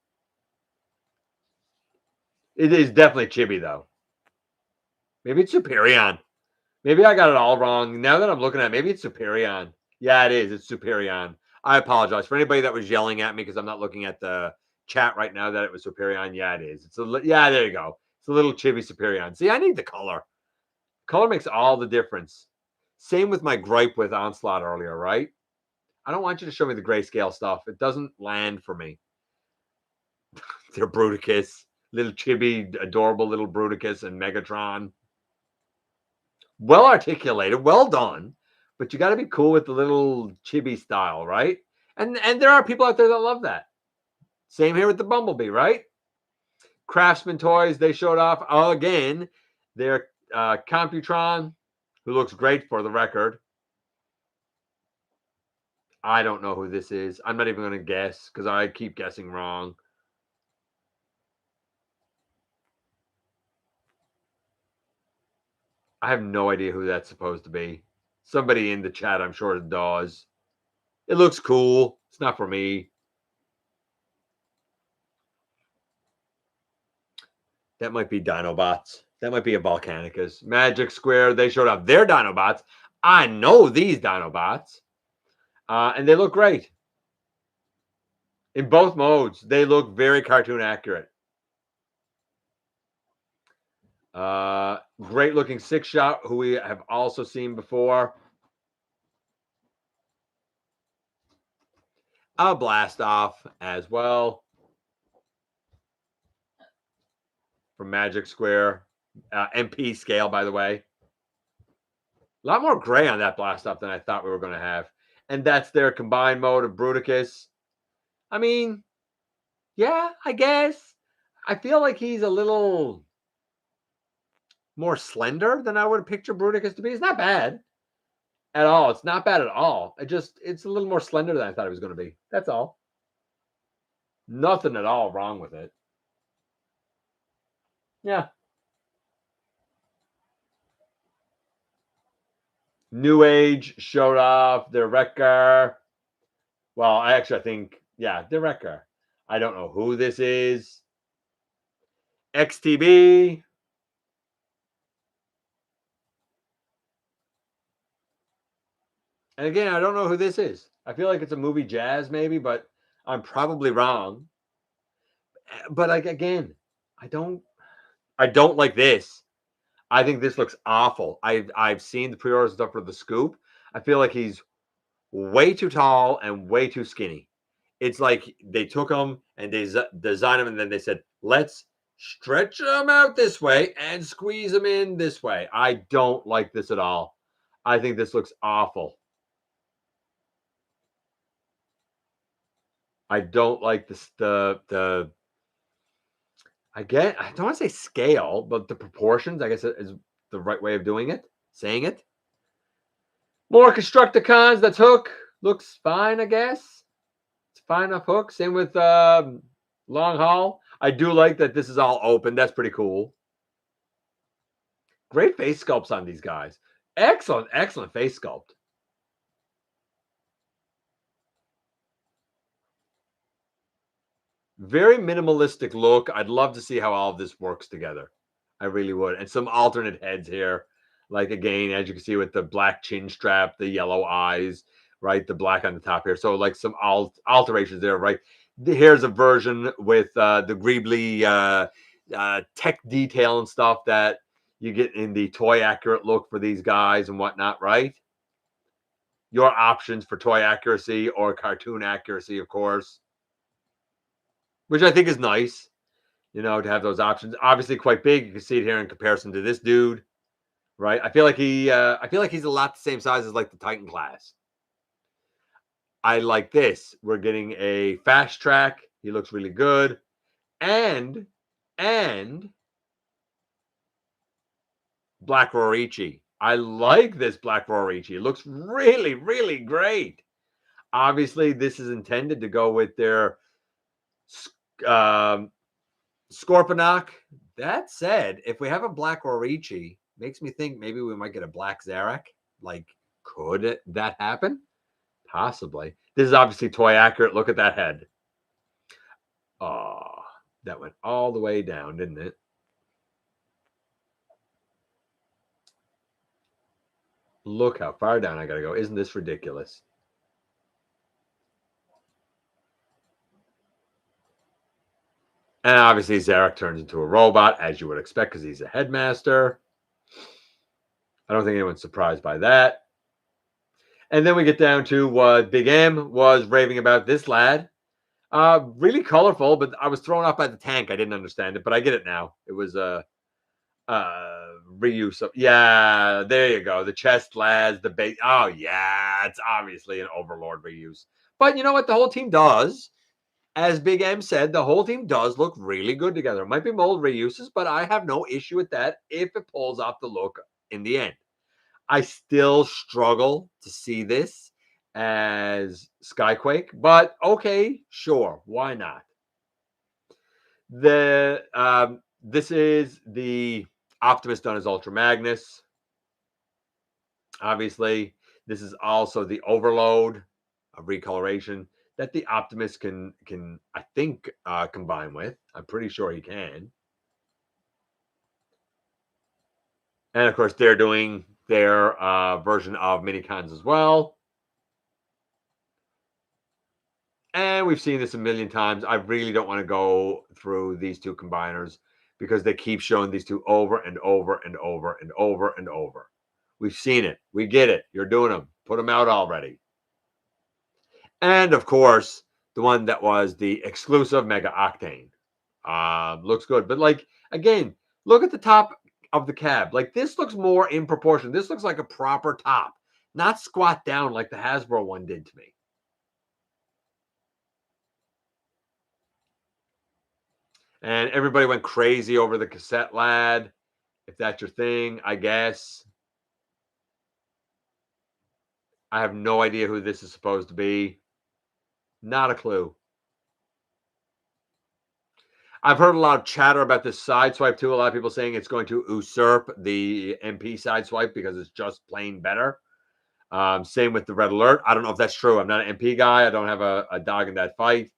It is definitely chibi, though. Maybe it's Superion. Maybe I got it all wrong. Now that I'm looking at it, maybe it's Superion. Yeah, it is. It's Superion. I apologize for anybody that was yelling at me because I'm not looking at the chat right now that it was Superion. Yeah, it is. Yeah, there you go. It's a little chibi Superion. See, I need the color. Color makes all the difference. Same with my gripe with Onslaught earlier, right? I don't want you to show me the grayscale stuff. It doesn't land for me. They're Bruticus, little chibi, adorable little Bruticus and Megatron. Well articulated, well done, but you got to be cool with the little chibi style, right? And there are people out there that love that. Same here with the Bumblebee, right? Craftsman Toys, they showed off again their Computron, who looks great for the record. I don't know who this is. I'm not even going to guess because I keep guessing wrong. I have no idea who that's supposed to be. Somebody in the chat, I'm sure, does. It looks cool. It's not for me. That might be Dinobots. That might be a Volcanicus. Magic Square, they showed off their Dinobots. I know these Dinobots. And they look great. In both modes, they look very cartoon accurate. Great looking six shot, who we have also seen before. A blast off as well from Magic Square. MP scale, by the way. A lot more gray on that blast off than I thought we were going to have. And that's their combined mode of Bruticus. I mean, yeah, I guess. I feel like he's a little more slender than I would picture Bruticus to be. It's not bad at all. It's not bad at all. It's a little more slender than I thought it was going to be. That's all. Nothing at all wrong with it. Yeah. New Age showed off their Wrecker. Well, I think, yeah, the Wrecker. I don't know who this is. XTB. And again, I don't know who this is. I feel like it's a movie Jazz, maybe, but I'm probably wrong. But like again, I don't like this. I think this looks awful. I've seen the pre-order stuff for the scoop. I feel like he's way too tall and way too skinny. It's like they took him and they designed him, and then they said, let's stretch him out this way and squeeze him in this way. I don't like this at all. I think this looks awful. I don't like this, the I don't want to say scale, but the proportions, I guess, is the right way of saying it. More Constructicons. That's Hook. Looks fine, I guess. It's fine enough Hook. Same with Long Haul. I do like that this is all open. That's pretty cool. Great face sculpts on these guys. Excellent, excellent face sculpt. Very minimalistic look. I'd love to see how all of this works together. I really would. And some alternate heads here. Like, again, as you can see with the black chin strap, the yellow eyes, right? The black on the top here. So, like, some alterations there, right? Here's a version with the Greebly tech detail and stuff that you get in the toy accurate look for these guys and whatnot, right? Your options for toy accuracy or cartoon accuracy, of course, which I think is nice, to have those options. Obviously quite big. You can see it here in comparison to this dude, right? I feel like he's a lot the same size as like the Titan class. I like this. We're getting a fast track. He looks really good. And Black Rorichi. I like this Black Rorichi. It looks really, really great. Obviously, this is intended to go with their Scorponok. That said, if we have a Black Rorichi, makes me think maybe we might get a Black Zarak. Like, could that happen? Possibly. This is obviously toy accurate. Look at that head. Oh, that went all the way down, didn't it? Look how far down I got to go. Isn't this ridiculous? And obviously, Zarek turns into a robot, as you would expect, because he's a headmaster. I don't think anyone's surprised by that. And then we get down to what Big M was raving about this lad. Really colorful, but I was thrown off by the tank. I didn't understand it, but I get it now. It was a reuse of, yeah, there you go. The chest lads, the base. Oh, yeah, it's obviously an Overlord reuse. But you know what? The whole team does. As Big M said, the whole team does look really good together. It might be mold reuses, but I have no issue with that if it pulls off the look in the end. I still struggle to see this as Skyquake, but okay, sure, why not? This is the Optimus done as Ultra Magnus. Obviously, this is also the Overload of recoloration that the Optimus can I think combine with. I'm pretty sure he can. And of course, they're doing their version of Minicons as well. And we've seen this a million times. I really don't want to go through these two combiners because they keep showing these two over and over and over and over and over. We've seen it. We get it. You're doing them. Put them out already. And of course, the one that was the exclusive Mega Octane. Looks good. But like, again, look at the top of the cab. Like, this looks more in proportion. This looks like a proper top, not squat down like the Hasbro one did to me. And everybody went crazy over the cassette lad. If that's your thing, I guess. I have no idea who this is supposed to be. Not a clue. I've heard a lot of chatter about this side swipe too. A lot of people saying it's going to usurp the MP side swipe because it's just plain better. Same with the red alert. I don't know if that's true. I'm not an MP guy. I don't have a dog in that fight.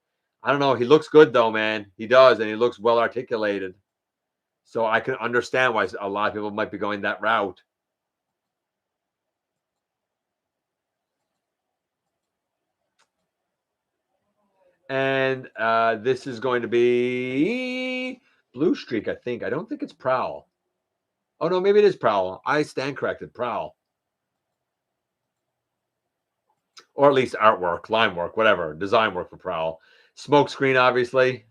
I don't know. He looks good though, man. He does, and he looks well articulated. So I can understand why a lot of people might be going that route. And this is going to be Blue Streak, I think. I don't think it's Prowl. Oh, no, maybe it is Prowl. I stand corrected. Prowl. Or at least artwork, line work, whatever. Design work for Prowl. Smoke screen, obviously.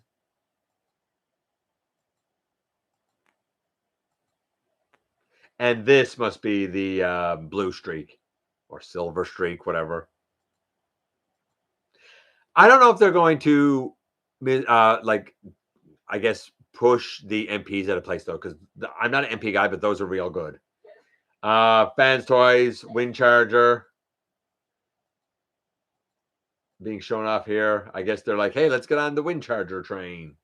And this must be the Blue Streak or Silver Streak, whatever. I don't know if they're going to, like, I guess, push the MPs at a place, though, because I'm not an MP guy, but those are real good. Fans Toys, Wind Charger being shown off here. I guess they're like, hey, let's get on the Wind Charger train.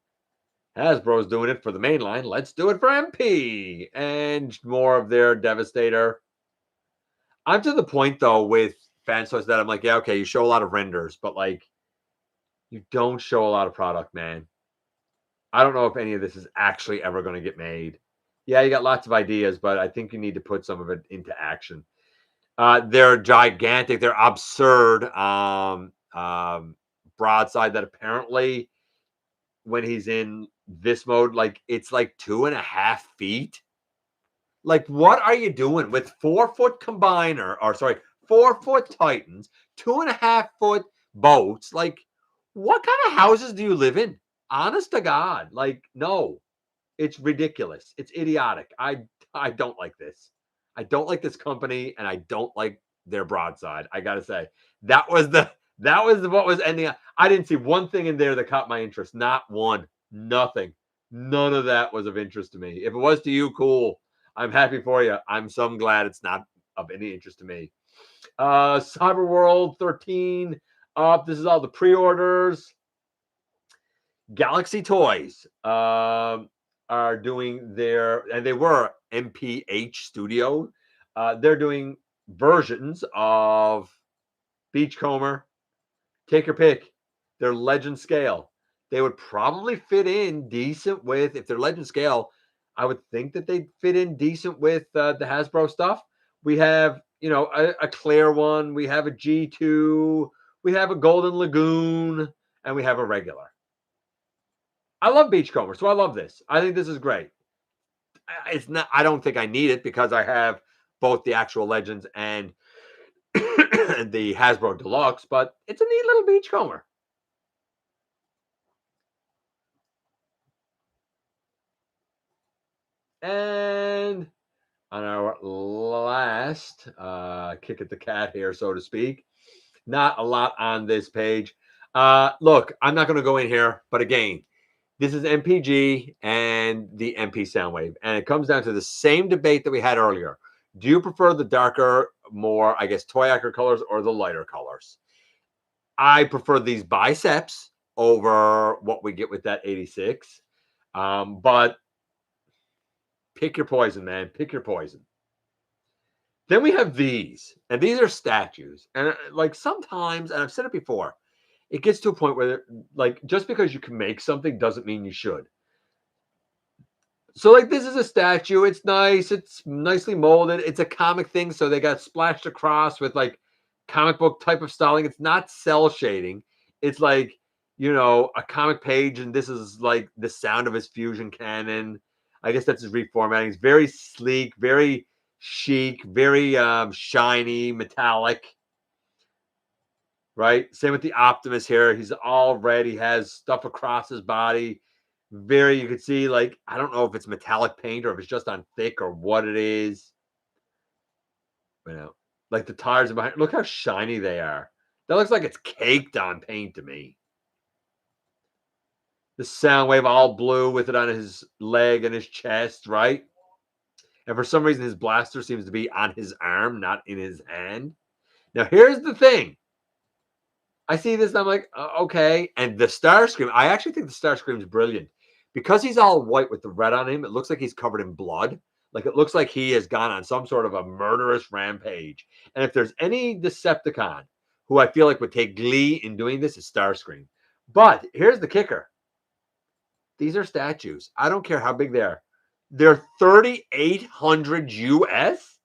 Hasbro's doing it for the main line. Let's do it for MP. And more of their Devastator. I'm to the point, though, with Fans Toys that I'm like, yeah, okay, you show a lot of renders, but like, you don't show a lot of product, man. I don't know if any of this is actually ever going to get made. Yeah, you got lots of ideas, but I think you need to put some of it into action. They're gigantic. They're absurd. Broadside that apparently when he's in this mode, like it's like 2.5 feet. Like, what are you doing with 4-foot combiner? Or sorry, 4-foot Titans, 2.5-foot boats? Like, what kind of houses do you live in? Honest to God, like, no, it's ridiculous. It's idiotic. I don't like this. I don't like this company, and I don't like their broadside. I gotta say, that was what was ending. I didn't see one thing in there that caught my interest. Not one. Nothing. None of that was of interest to me. If it was to you, cool. I'm happy for you. I'm so glad it's not of any interest to me. Cyberworld 13 up. This is all the pre-orders. Galaxy Toys are doing their, and they were MPH Studio. They're doing versions of Beachcomber, take your pick. They're legend scale. They would probably fit in decent with, if they're legend scale, I would think that they'd fit in decent with the Hasbro stuff. We have, a clear one. We have a G2. We have a Golden Lagoon. And we have a regular. I love Beachcomber, so I love this. I think this is great. It's not. I don't think I need it because I have both the actual Legends and the Hasbro Deluxe, but it's a neat little Beachcomber. And on our last kick at the cat here, so to speak, not a lot on this page. Look, I'm not going to go in here, but again, this is MPG and the MP Soundwave, and it comes down to the same debate that we had earlier. Do you prefer the darker, more, I guess, toy accurate colors or the lighter colors? I prefer these biceps over what we get with that 86. But pick your poison, man. Pick your poison. Then we have these, and these are statues. And like sometimes, and I've said it before, it gets to a point where, like, just because you can make something doesn't mean you should. So, like, this is a statue. It's nice. It's nicely molded. It's a comic thing, so they got splashed across with like comic book type of styling. It's not cell shading. It's like, a comic page, and this is like the sound of his fusion cannon. I guess that's his reformatting. It's very sleek, very chic, very shiny, metallic. Right? Same with the Optimus here. He's all red. He has stuff across his body. You could see, like, I don't know if it's metallic paint or if it's just on thick or what it is. Like the tires are behind. Look how shiny they are. That looks like it's caked on paint to me. The Soundwave all blue with it on his leg and his chest, right? And for some reason, his blaster seems to be on his arm, not in his hand. Now, here's the thing. I see this and I'm like, okay. And the Starscream, I actually think the Starscream is brilliant. Because he's all white with the red on him, it looks like he's covered in blood. Like, it looks like he has gone on some sort of a murderous rampage. And if there's any Decepticon who I feel like would take glee in doing this, is Starscream. But here's the kicker. These are statues. I don't care how big they are. They're 3,800 US?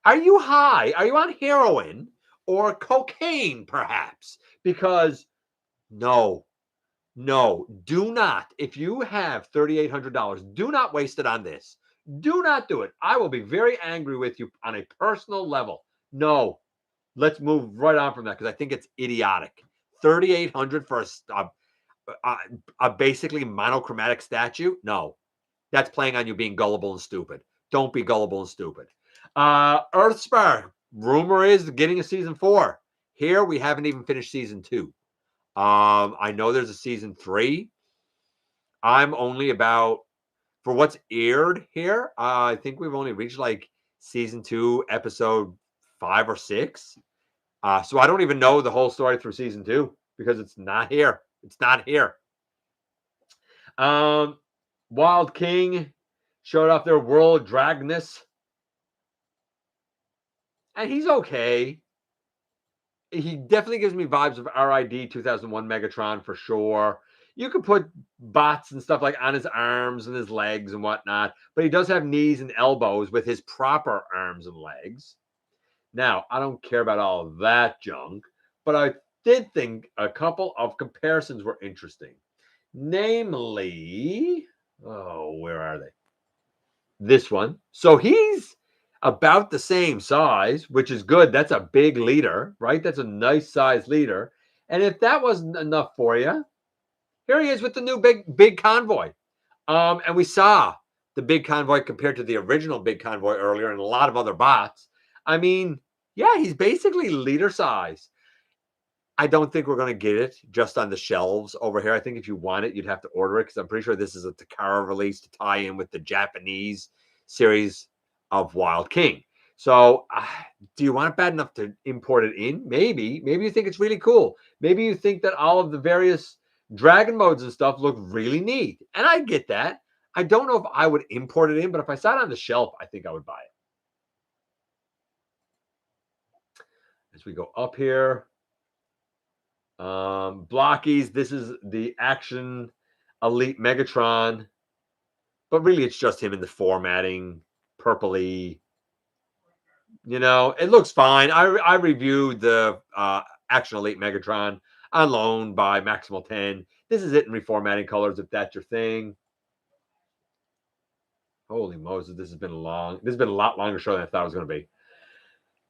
Are you high? Are you on heroin or cocaine, perhaps? Because no, do not. If you have $3,800, do not waste it on this. Do not do it. I will be very angry with you on a personal level. No, let's move right on from that because I think it's idiotic. 3,800 for a basically monochromatic statue? No, that's playing on you being gullible and stupid. Don't be gullible and stupid. Earthspark, rumor is getting a season 4. Here we haven't even finished season 2. I know there's a season 3. I'm only about, for what's aired here, I think we've only reached like season 2, episode 5 or 6. So I don't even know the whole story through season 2 because it's not here. It's not here. Wild King showed off their World Dragness. And he's okay. He definitely gives me vibes of RID 2001 Megatron for sure. You could put bots and stuff like on his arms and his legs and whatnot, but he does have knees and elbows with his proper arms and legs. Now, I don't care about all of that junk, but I did think a couple of comparisons were interesting. Namely, where are they? This one. So he's about the same size, which is good. That's a big leader, right? That's a nice size leader. And if that wasn't enough for you, here he is with the new big convoy. And we saw the big convoy compared to the original big convoy earlier and a lot of other bots. I mean, yeah, he's basically leader size. I don't think we're going to get it just on the shelves over here. I think if you want it, you'd have to order it because I'm pretty sure this is a Takara release to tie in with the Japanese series of Wild King. So do you want it bad enough to import it in? Maybe. Maybe you think it's really cool. Maybe you think that all of the various dragon modes and stuff look really neat. And I get that. I don't know if I would import it in, but if I saw it on the shelf, I think I would buy it. as we go up here. Blockies. This is the Action Elite Megatron, but really it's just him in the formatting, purpley. You know, it looks fine. I reviewed the Action Elite Megatron on loan by Maximal 10. This is it in reformatting colors if that's your thing. Holy Moses, this has been long. This has been a lot longer show than I thought it was going to be.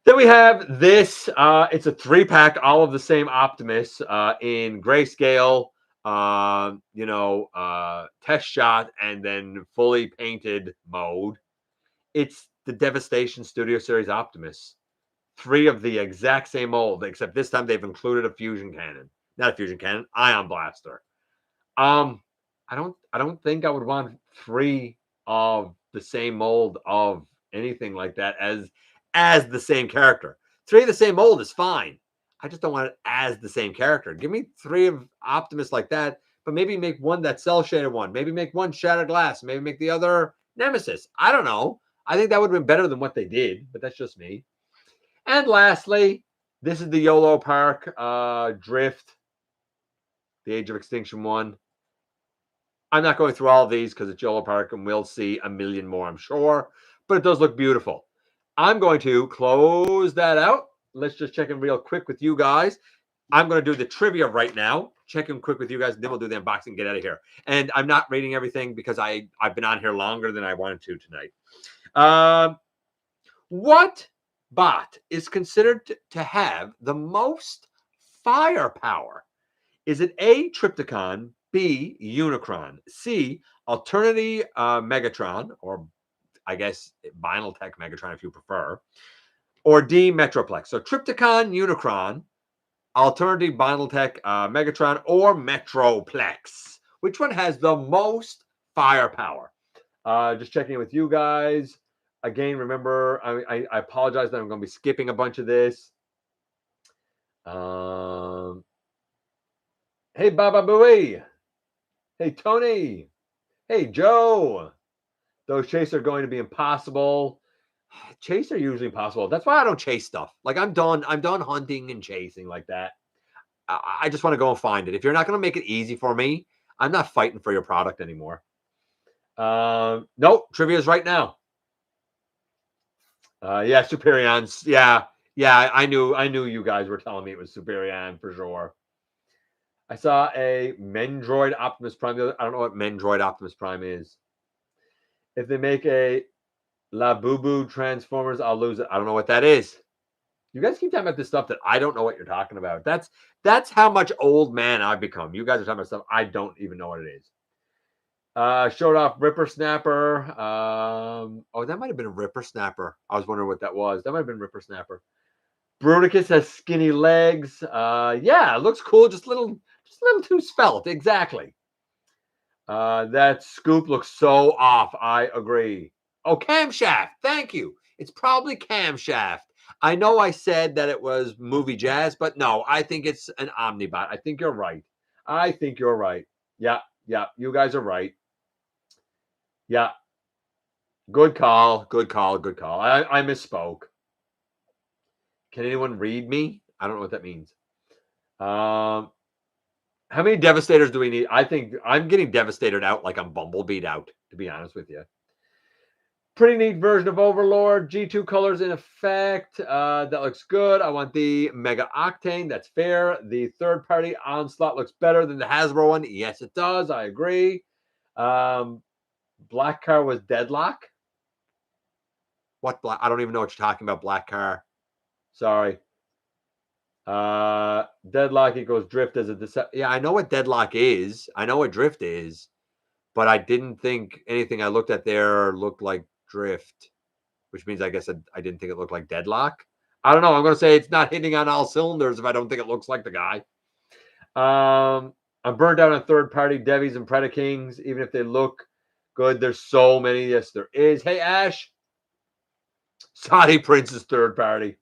Then we have this. It's a 3-pack, all of the same Optimus in grayscale, test shot, and then fully painted mode. It's the Devastation Studio Series Optimus. 3 of the exact same mold, except this time they've included a fusion cannon. Not a fusion cannon, ion blaster. I don't think I would want 3 of the same mold of anything like that as the same character. 3 of the same mold is fine. I just don't want it as the same character. Give me 3 of Optimus like that, but maybe make one that cell shaded one. Maybe make one Shattered Glass. Maybe make the other Nemesis. I don't know. I think that would have been better than what they did, but that's just me. And lastly, this is the YOLOPARK Drift, the Age of Extinction one. I'm not going through all of these because it's YOLOPARK, and we'll see a million more, I'm sure. But it does look beautiful. I'm going to close that out. Let's just check in real quick with you guys. I'm going to do the trivia right now. Check in quick with you guys, and then we'll do the unboxing and get out of here. And I'm not rating everything because I've been on here longer than I wanted to tonight. What bot is considered to have the most firepower? Is it A, Trypticon, B, Unicron, C, Alternity Megatron, or I guess Vinyl Tech Megatron if you prefer, or D, Metroplex? So Trypticon, Unicron, Alternity Vinyl Tech Megatron, or Metroplex. Which one has the most firepower? Just checking in with you guys. Again, remember, I apologize that I'm going to be skipping a bunch of this. Hey, Baba Booey. Hey, Tony. Hey, Joe. Those chases are going to be impossible. Chase are usually impossible. That's why I don't chase stuff. Like I'm done hunting and chasing like that. I just want to go and find it. If you're not going to make it easy for me, I'm not fighting for your product anymore. Nope, trivia is right now. Yeah, Superions. Yeah, I knew you guys were telling me it was Superion for sure. I saw a Mendroid Optimus Prime. I don't know what Mendroid Optimus Prime is. If they make a Labubu Transformers, I'll lose it. I don't know what that is. You guys keep talking about this stuff that I don't know what you're talking about. That's how much old man I've become. You guys are talking about stuff I don't even know what it is. Showed off Ripper Snapper. Oh, that might have been a Ripper Snapper. I was wondering what that was. That might have been Ripper Snapper. Bruticus has skinny legs. Yeah, it looks cool. Just a little too svelte. Exactly. That scoop looks so off. I agree. Oh, camshaft. Thank you. It's probably camshaft. I know I said that it was movie jazz, but no, I think it's an Omnibot. I think you're right. Yeah. You guys are right. Yeah. Good call. I misspoke. Can anyone read me? I don't know what that means. How many Devastators do we need? I think I'm getting Devastated out like I'm Bumblebeat out, to be honest with you. Pretty neat version of Overlord. G2 colors in effect. That looks good. I want the Mega Octane. That's fair. The third-party Onslaught looks better than the Hasbro one. Yes, it does. I agree. Black Car was Deadlock. What black? I don't even know what you're talking about, Black Car. Sorry. Deadlock equals Drift as a yeah, I know what Deadlock is. I know what Drift is, but I didn't think anything I looked at there looked like Drift, which means I guess I didn't think it looked like Deadlock. I don't know. I'm going to say it's not hitting on all cylinders if I don't think it looks like the guy. I'm burned out on third-party Devies and Predakings, even if they look good. There's so many. Yes, there is. Hey, Ash. Saudi Prince is third-party.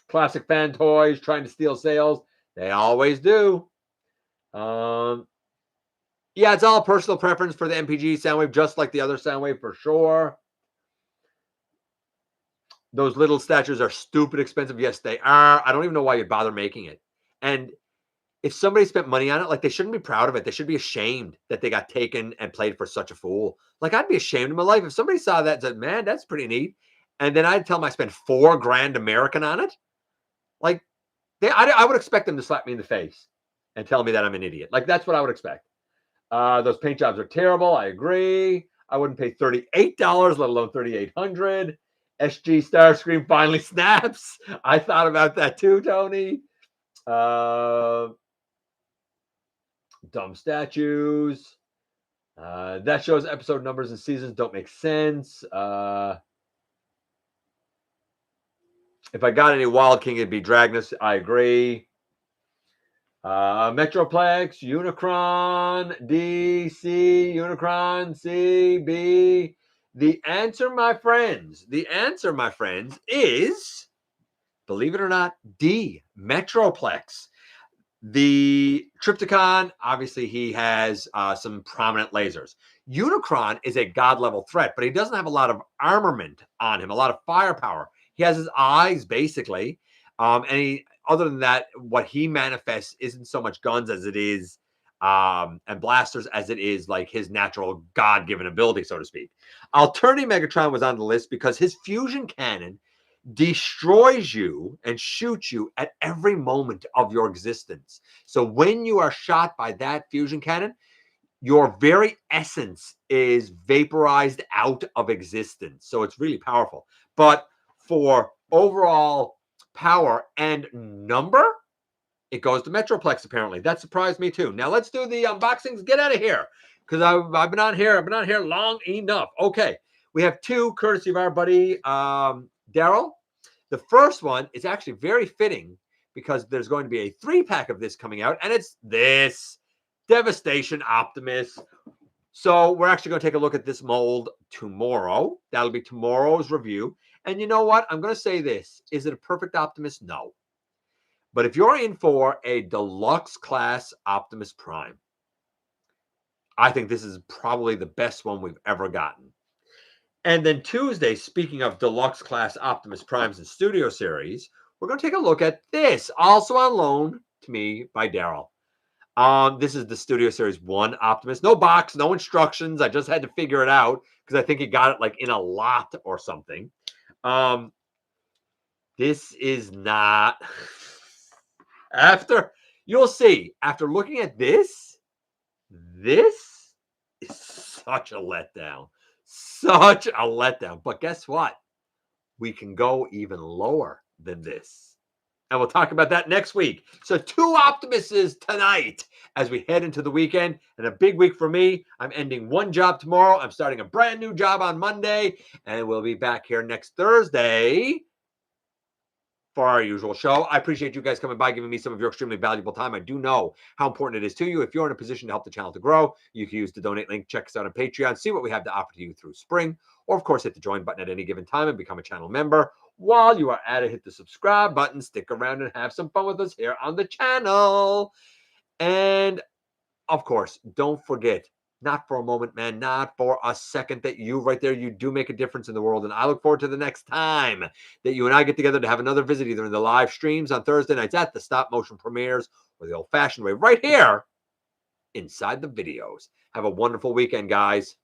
Classic fan toys trying to steal sales. They always do. Yeah, it's all personal preference for the MPG Soundwave, just like the other Soundwave for sure. Those little statues are stupid expensive. Yes, they are. I don't even know why you'd bother making it. And if somebody spent money on it, like, they shouldn't be proud of it. They should be ashamed that they got taken and played for such a fool. Like, I'd be ashamed of my life if somebody saw that and said, man, that's pretty neat. And then I'd tell them I spent $4,000 American on it. Like, I would expect them to slap me in the face and tell me that I'm an idiot. Like, that's what I would expect. Those paint jobs are terrible. I agree. I wouldn't pay $38, let alone $3,800. SG Starscream finally snaps. I thought about that too, Tony. Dumb statues. That shows episode numbers and seasons don't make sense. If I got any Wild King, it'd be Dragnus. I agree. Metroplex, Unicron, D, C, Unicron, C, B. The answer, my friends, is, believe it or not, D, Metroplex. The Trypticon, obviously, he has some prominent lasers. Unicron is a god-level threat, but he doesn't have a lot of armament on him, a lot of firepower. He has his eyes, basically. And other than that, what he manifests isn't so much guns as it is and blasters as it is like his natural god-given ability, so to speak. Alternative Megatron was on the list because his fusion cannon destroys you and shoots you at every moment of your existence. So when you are shot by that fusion cannon, your very essence is vaporized out of existence. So it's really powerful. But for overall power and number, it goes to Metroplex, apparently. That surprised me too. Now let's do the unboxings. Get out of here, because I've been on here. I've been on here long enough. Okay, we have two courtesy of our buddy Daryl. The first one is actually very fitting because there's going to be a 3-pack of this coming out, and it's this Devastation Optimus. So we're actually going to take a look at this mold tomorrow. That'll be tomorrow's review. And you know what? I'm going to say this. Is it a perfect Optimus? No. But if you're in for a deluxe class Optimus Prime, I think this is probably the best one we've ever gotten. And then Tuesday, speaking of deluxe class Optimus Primes and Studio Series, we're going to take a look at this, also on loan to me by Daryl. This is the Studio Series 1 Optimus. No box, no instructions. I just had to figure it out because I think he got it like in a lot or something. This is not... You'll see, after looking at this is such a letdown. Such a letdown. But guess what? We can go even lower than this. And we'll talk about that next week. So 2 Optimuses tonight as we head into the weekend. And a big week for me. I'm ending one job tomorrow. I'm starting a brand new job on Monday. And we'll be back here next Thursday for our usual show. I appreciate you guys coming by, giving me some of your extremely valuable time. I do know how important it is to you. If you're in a position to help the channel to grow, you can use the donate link. Check us out on Patreon. See what we have to offer to you through spring. Or, of course, hit the join button at any given time and become a channel member. While you are at it, hit the subscribe button. Stick around and have some fun with us here on the channel. And, of course, don't forget, not for a moment, man, not for a second, that you right there, you do make a difference in the world. And I look forward to the next time that you and I get together to have another visit, either in the live streams on Thursday nights at the stop motion premieres or the old fashioned way right here inside the videos. Have a wonderful weekend, guys.